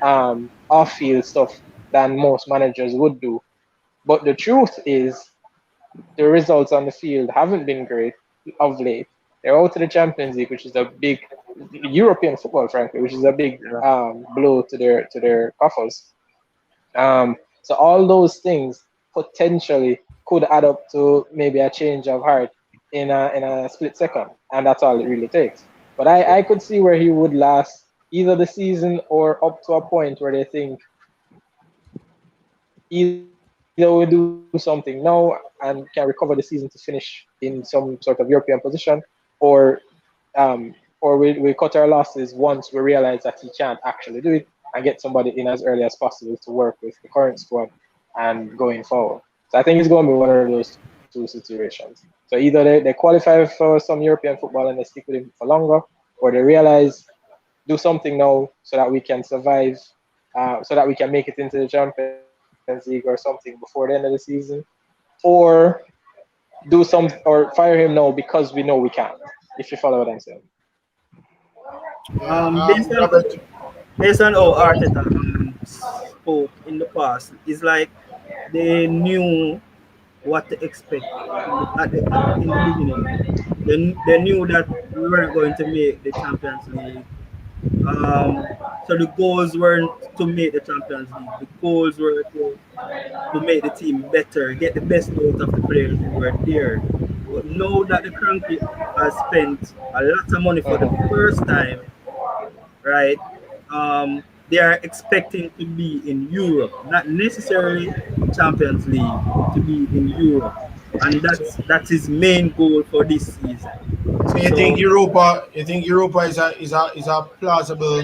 off field stuff than most managers would do. But the truth is, the results on the field haven't been great of late. They're out of the Champions League, which is a big European football, frankly, which is a big Yeah. blow to their coffers. So all those things potentially could add up to maybe a change of heart in a split second, and that's all it really takes. But I could see where he would last either the season or up to a point where they think either we do something now and can recover the season to finish in some sort of European position, or we cut our losses once we realize that he can't actually do it and get somebody in as early as possible to work with the current squad and going forward. So I think it's going to be one of those two situations. So either they qualify for some European football and they stick with him for longer, or they realize do something now so that we can survive, so that we can make it into the Champions League or something before the end of the season, or do some or fire him now because we know we can't. If you follow what I'm saying. yeah. Based on Robert. how Arteta spoke in the past, it's like they knew what to expect in the beginning. They knew that we weren't going to make the Champions League. So the goals weren't to make the Champions League. The goals were to make the team better, get the best out of the players who were there. But now that the Cranky has spent a lot of money for the first time, right? They are expecting to be in Europe, not necessarily Champions League, to be in Europe, and that's his main goal for this season. So you think So Europa? You think Europa is a plausible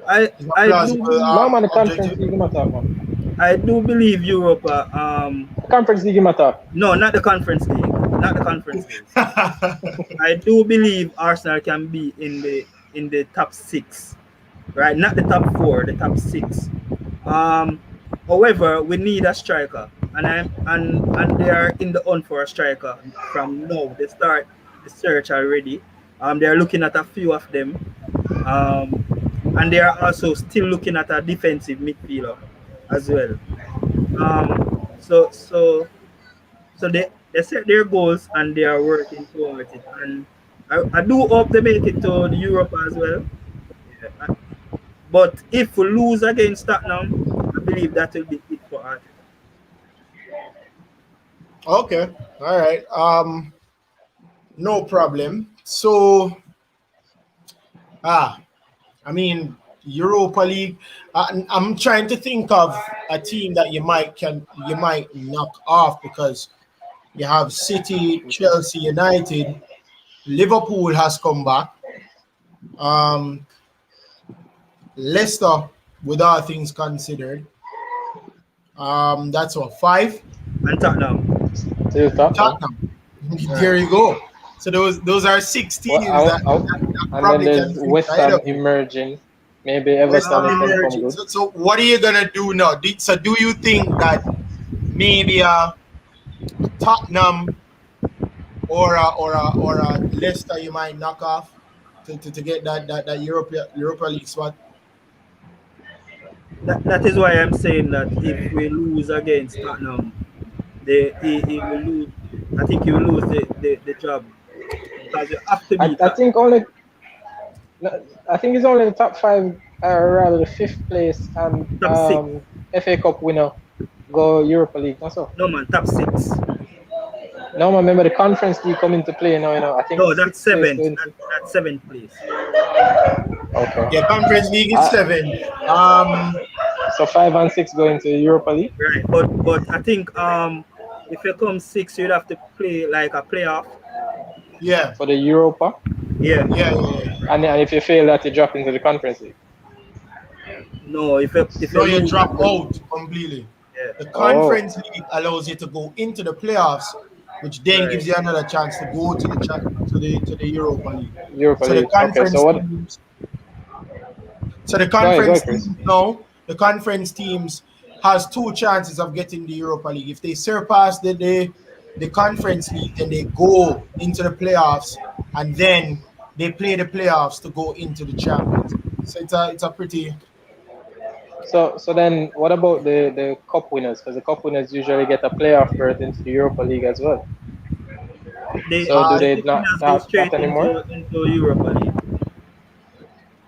I is a I do plausible believe No man, the conference objective? league matter, man. I do believe Europa. The conference league matter. No, not the Conference League, not the Conference League. I do believe Arsenal can be in the top six, right? Not the top four, the top six. Um, However, we need a striker, and they are in the hunt for a striker from now. They start the search already. They are looking at a few of them, um, and they are also still looking at a defensive midfielder as well. Um, so so so they set their goals and they are working towards it. And I do hope they make it to the Europe as well. Yeah. But if we lose against Tottenham, I believe that will be it for Arteta. Okay. All right. No problem. So, ah, I mean, Europa League. I'm trying to think of a team that you might knock off because you have City, Chelsea, United, Liverpool has come back. Um, Leicester, with all things considered, that's what five. And Tottenham. Still top now. Tottenham. There Right. you go. So those are six Well, teams that and then probably there's can finish West ahead Ham of you. emerging. Maybe West Everton Ham if them come emerging. good. So what are you gonna do now? So do you think that maybe Tottenham or a Leicester you might knock off to get that Europa League spot? That is why I'm saying that if we lose against Tottenham, he will lose. I think he will lose the job because you have to beat I Tottenham. think only I think it's only the top five, or rather the fifth place and Top six. FA Cup winner go Europa League. That's all. No man, top six. Now remember the Conference League come into play now. I think No, that's sixth place seventh. going to. That's seventh place. Okay. Yeah, Conference League is Uh, seven. so 5 and 6 going to Europa League Right. But I think if you come six, you'd have to play like a playoff. Yeah, for the Europa, Yeah. yeah. and if you fail that, you drop into the Conference League. No, if you No, you lose, drop out completely. The yeah. Oh, Conference League allows you to go into the playoffs, which then Right. gives you another chance to go to the Europa League. Europa So the League. Okay, so conference what? teams, so the Go conference ahead, Chris. teams now, the conference teams has two chances of getting the Europa League. If they surpass the conference league, then they go into the playoffs, and then they play the playoffs to go into the Champions League. So it's a pretty So then, what about the cup winners? Because the cup winners usually get a playoff berth into the Europa League as well. So do The uh, they cup not winners go have that straight anymore? into Europa League.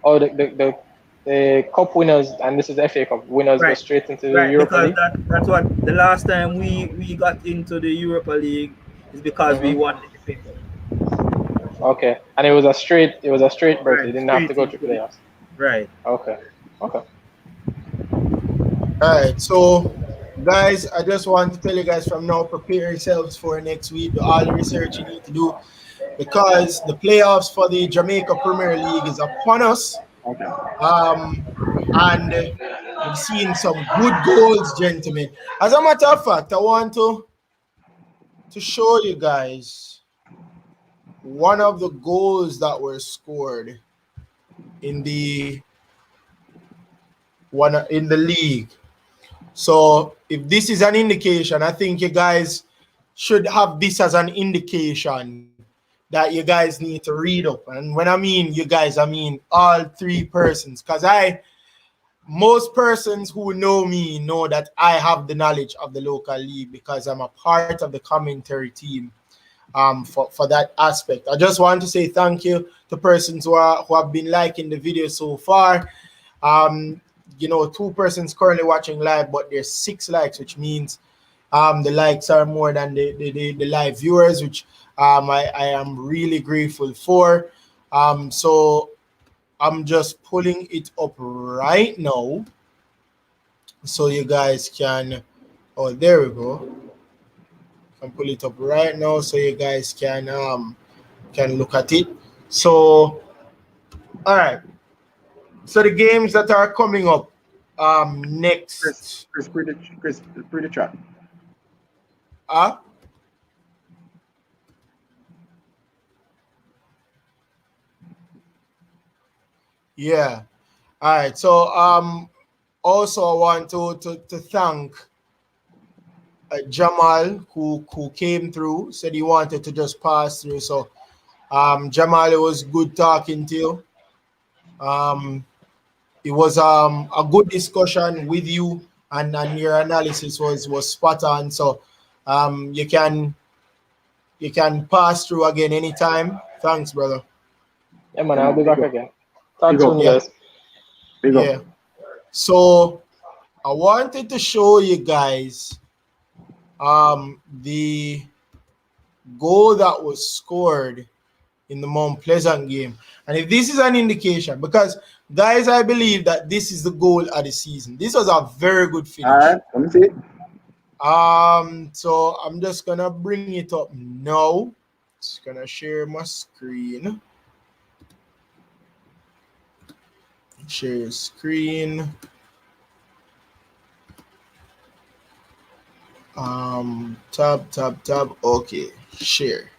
Or the cup winners, and this is the FA Cup winners, go Right. straight into the Right. Europa Because League. that's what the last time we got into the Europa League is because we Hmm. won the FA Cup. Okay, and it was a straight berth. You Right. didn't have to Straight go through into it. playoffs. Right. Okay, okay. all right. So guys, I just want to tell you guys from now, prepare yourselves for next week. Do all the research you need to do because the playoffs for the Jamaica Premier League is upon us. Okay. Um, and we've seen some good goals, gentlemen. As a matter of fact, I want to show you guys one of the goals that were scored in the league. So if this is an indication, I think you guys should have this as an indication that you guys need to read up. And when I mean you guys, I mean all three persons. Because most persons who know me know that I have the knowledge of the local league because I'm a part of the commentary team for that aspect. I just want to say thank you to persons who have been liking the video so far. Um, two persons currently watching live, but there's 6 likes, which means the likes are more than the live viewers, which I am really grateful for. So I'm just pulling it up right now so you guys can. Oh, there we go. I can pull it up right now so you guys can look at it. So, all right. So the games that are coming up Chris, next. pretty chat. Uh, yeah. All right. So also I want to thank Jamal who came through, said he wanted to just pass through. So Jamal, it was good talking to you. Um it was a good discussion with you, and your analysis was spot on. So you can pass through again anytime. Thanks, brother. Yeah, man, Yeah, I'll man. be Big back up. again. Big Talk up. soon, Yeah, guys. Big up. yeah. So I wanted to show you guys the goal that was scored in the Mount Pleasant game. And if this is an indication, because guys, I believe that this is the goal of the season. This was a very good finish. All right, let me see it. So I'm just gonna bring it up now. Just gonna share my screen. Share screen. Tab. Okay, share.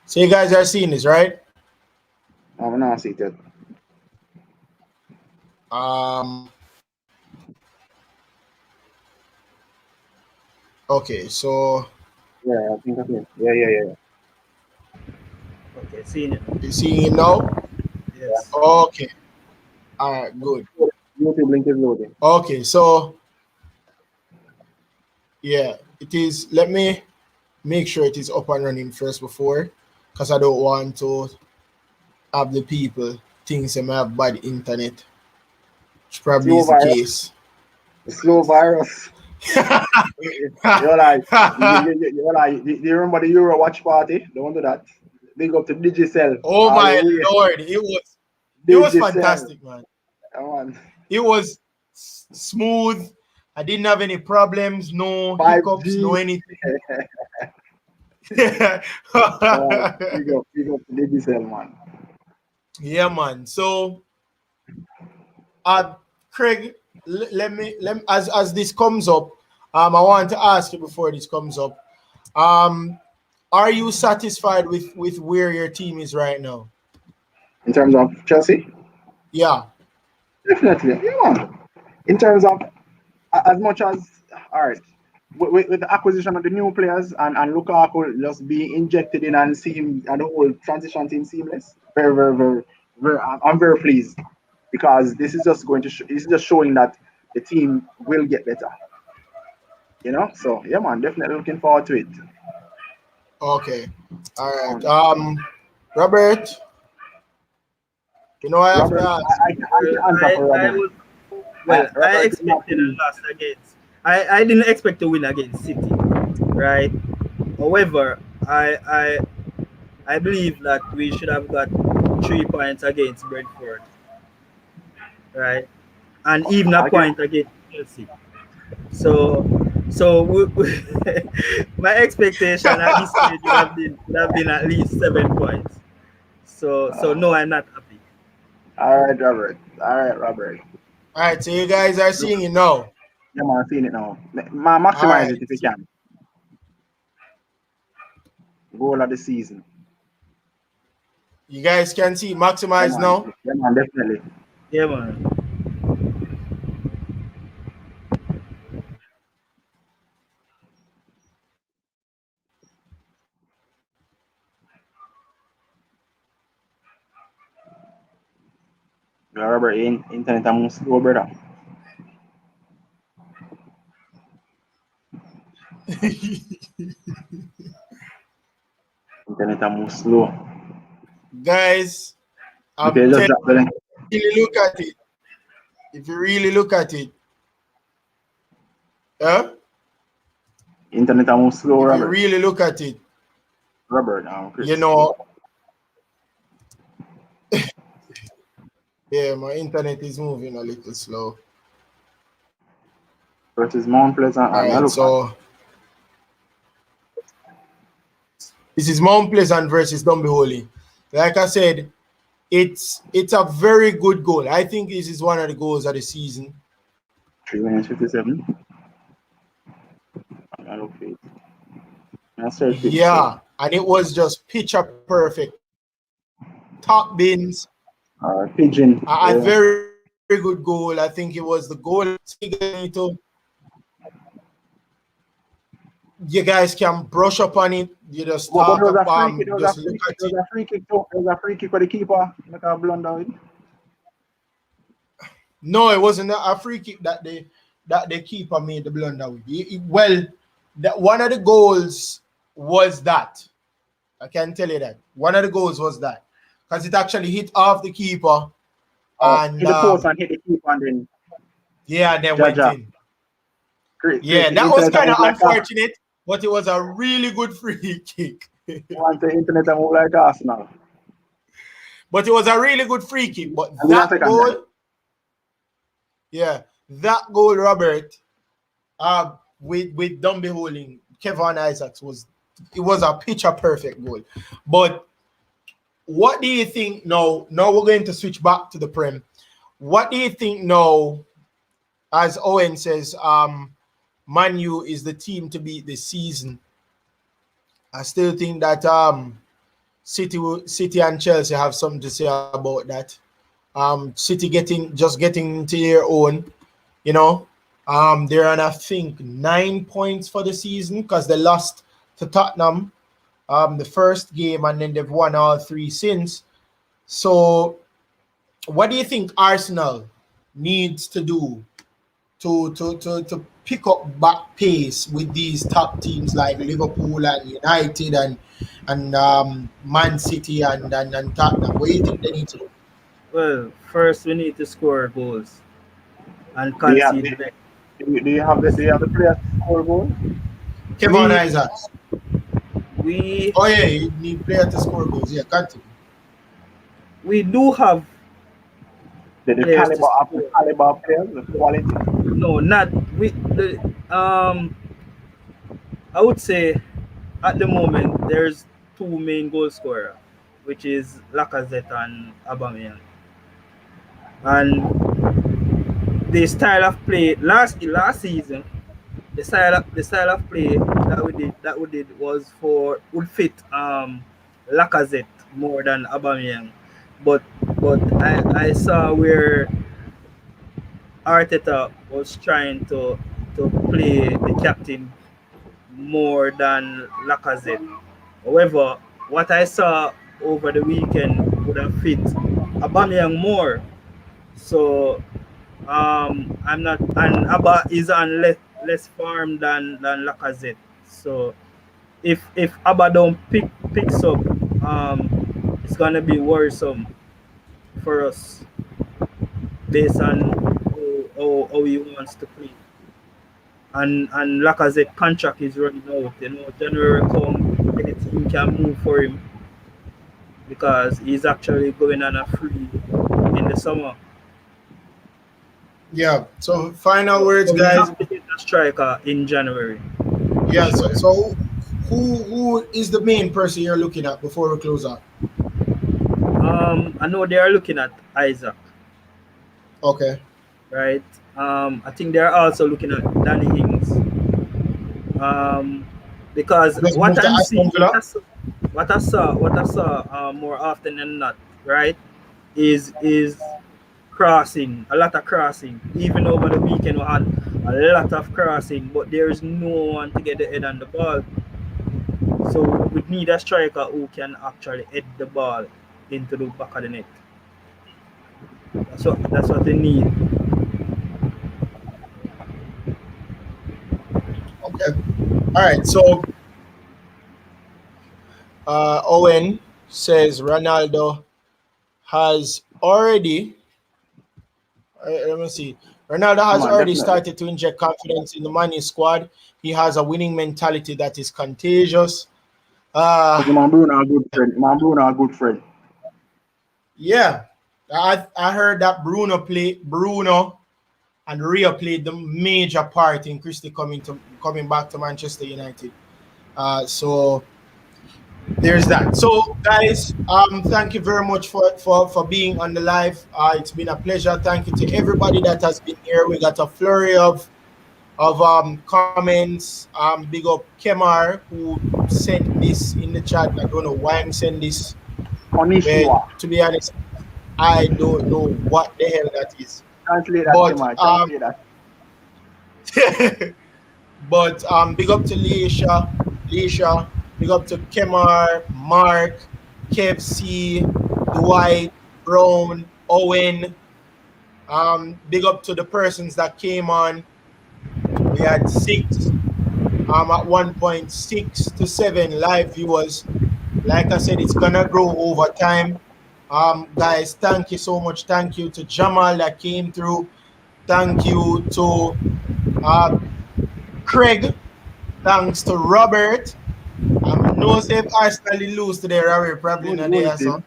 So you guys are seeing this, right? I'm not see it. Okay, so Yeah, I think I see it. Yeah. Okay, seeing it. you seeing it now? Yes. Okay. All right, good. YouTube link is loading. Okay, so yeah, it is. Let me make sure it is up and running first before, because I don't want to have the people think they may have bad internet, which probably is the case. Slow virus. You're like, you remember the Euro watch party? Don't do that. Big up to Digicel. Oh my lord, it was fantastic, man. Come on. It was smooth. I didn't have any problems, no 5G. hiccups, no anything. Big up to Digicel, man. Yeah, man. So, Craig, let me as this comes up, I want to ask you before this comes up. Are you satisfied with where your team is right now? In terms of Chelsea? Yeah. Definitely. Yeah. In terms of as much as all right. With the acquisition of the new players and Lukaku just being injected in and seem and the whole transition team seamless. Very I'm very pleased because this is just this is just showing that the team will get better. You know, so yeah, man, definitely looking forward to it. Okay. All right. Robert, you know I have Robert, to ask. I can answer for Robert. I expected a loss against. I didn't expect to win against City, right? However, I believe that we should have got 3 points against Brentford, right? And even a point against Chelsea. So my expectation at this stage would have been at least 7 points. So no, I'm not happy. All right, Robert. All right, so you guys are seeing it now. Yeah, man, I'm seeing it now. Maximize it if you can. Goal of the season. You guys can see maximize now. Yeah, man, definitely. Yeah, man. Yeah, Robert, internet I'm slow, brother. Internet I'm slow. Guys, Okay, just drop the link. Really look at it. If you really look at it, yeah. Internet I'm slow, if Robert. you really look at it, Robert, Chris. you know. Yeah, my internet is moving a little slow. Versus Mount Pleasant. All right, so this is Mount Pleasant versus Dunbeholey. Like I said, it's a very good goal. I think this is one of the goals of the season. 3 minutes 57. Yeah, and it was just picture perfect. Top bins. Pigeon. A very, very good goal. I think it was the goal. You guys can brush up on it. You just talk about it. There was a free kick for the keeper. Like a blunder with. No, it wasn't a free kick that the keeper made the blunder with. Well, one of the goals was that. I can tell you that. One of the goals was that. Because it actually hit off the keeper. And hit the post and hit the keeper and then. Yeah, and then went in. Great, yeah, that was kind of unfortunate. but it was a really good free kick. Want the internet to move like Arsenal. But it was a really good free kick. But And then a that second goal, time. yeah, that goal, Robert, with Dumby holding Kevin Isaacs was a picture perfect goal. But what do you think now? Now we're going to switch back to the Prem. What do you think now, as Owen says, Man U is the team to beat this season? I still think that City and Chelsea have something to say about that. City getting into their own, you know. They're on I think 9 points for the season because they lost to Tottenham the first game and then they've won all three since. So what do you think Arsenal needs to do to pick up back pace with these top teams like Liverpool and United and Man City and Tottenham? What do you think they need to do? Well, first we need to score goals and Do you have concede less. do you have the players to score goals? Kevin We Isaacs. we Oh yeah, you need player to score goals. Yeah, continue. we do have The players to caliber score. of players, the quality. No, not we. I would say at the moment there's two main goal scorer, which is Lacazette and Aubameyang. And the style of play last season, the style of play that we did would fit Lacazette more than Aubameyang. But I saw where Arteta was trying to play the captain more than Lacazette. However, what I saw over the weekend would have fit Aubameyang more. So I'm not, and Abba is on less farm than Lacazette. So if Abba don't picks up, it's gonna be worrisome for us based on how he wants to play. And Lacazette contract is running out. January come, any team can move for him because he's actually going on a free in the summer. Yeah. So final words, So we guys. have to get a striker in January. Yeah. Sure. So who is the main person you're looking at before we close out? I know they are looking at Isaac, Okay. right? I think they are also looking at Danny Ings. Because Just what move to I'm Aston seeing, Villa. what I saw more often than not, right, is crossing, a lot of crossing. Even over the weekend, we had a lot of crossing, but there is no one to get the head on the ball. So we need a striker who can actually head the ball into the back of the net. That's what they need. Okay. All right. So Owen says Ronaldo has already. Let me see. Ronaldo Come has on, already definitely. started to inject confidence in the Man U squad. He has a winning mentality that is contagious. Because Uh, Man Bruno a good friend. Man Bruno a good friend. yeah, I heard that Bruno and Rio played the major part in Christie coming back to Manchester United. So there's that. So guys, thank you very much for being on the live. It's been a pleasure. Thank you to everybody that has been here. We got a flurry of comments. Big up Kemar who sent this in the chat. I don't know why I'm sending this. But Konnichiwa. to be honest, I don't know what the hell that is. Translate that, But Kemal. Translate that. but big up to Leisha, big up to Kemar, Mark, Kev C, Dwight, Brown, Owen. Big up to the persons that came on. We had six, at 1.6 to 7 live viewers. Like I said, it's gonna grow over time. Guys, thank you so much. Thank you to Jamal that came through. Thank you to Craig Thanks to Robert. No save Arsenal lose today, Robert. Probably in a day or so.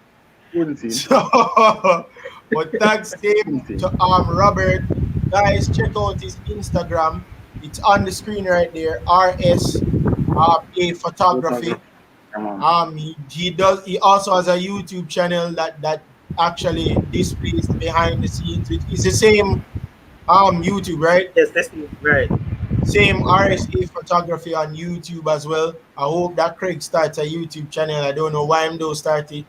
Wouldn't see. So, but thanks to Robert. Guys, check out his Instagram. It's on the screen right there. A photography. He also has a YouTube channel that actually displays the behind the scenes. It's the same YouTube, right? Yes, that's right. Same RSA photography on YouTube as well. I hope that Craig starts a YouTube channel. I don't know why I'm don't start it,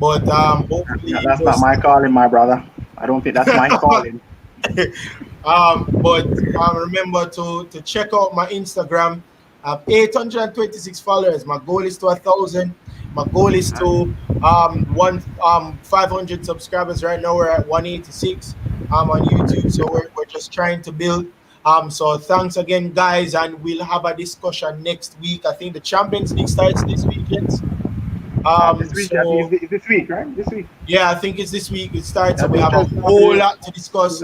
but hopefully that's not my calling, my brother. I don't think that's my calling. But remember to check out my Instagram. I have 826 followers. My goal is to 1,000. My goal is to 500 subscribers. Right now we're at 186 on YouTube. So we're just trying to build. So thanks again, guys, and we'll have a discussion next week. I think the Champions League starts this weekend. This week, so, this week, right? This week. Yeah, I think it's this week. It starts. So we have a whole lot to discuss.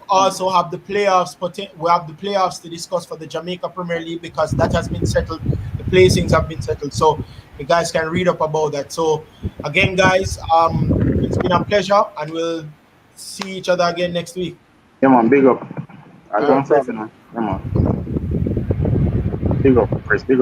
Also have the playoffs. We have the playoffs to discuss for the Jamaica Premier League because that has been settled. The placings have been settled, so you guys can read up about that. So again, guys, it's been a pleasure, and we'll see each other again next week. Yeah, man. Big up. I don't say no. Come on. Big up, Chris. Big up.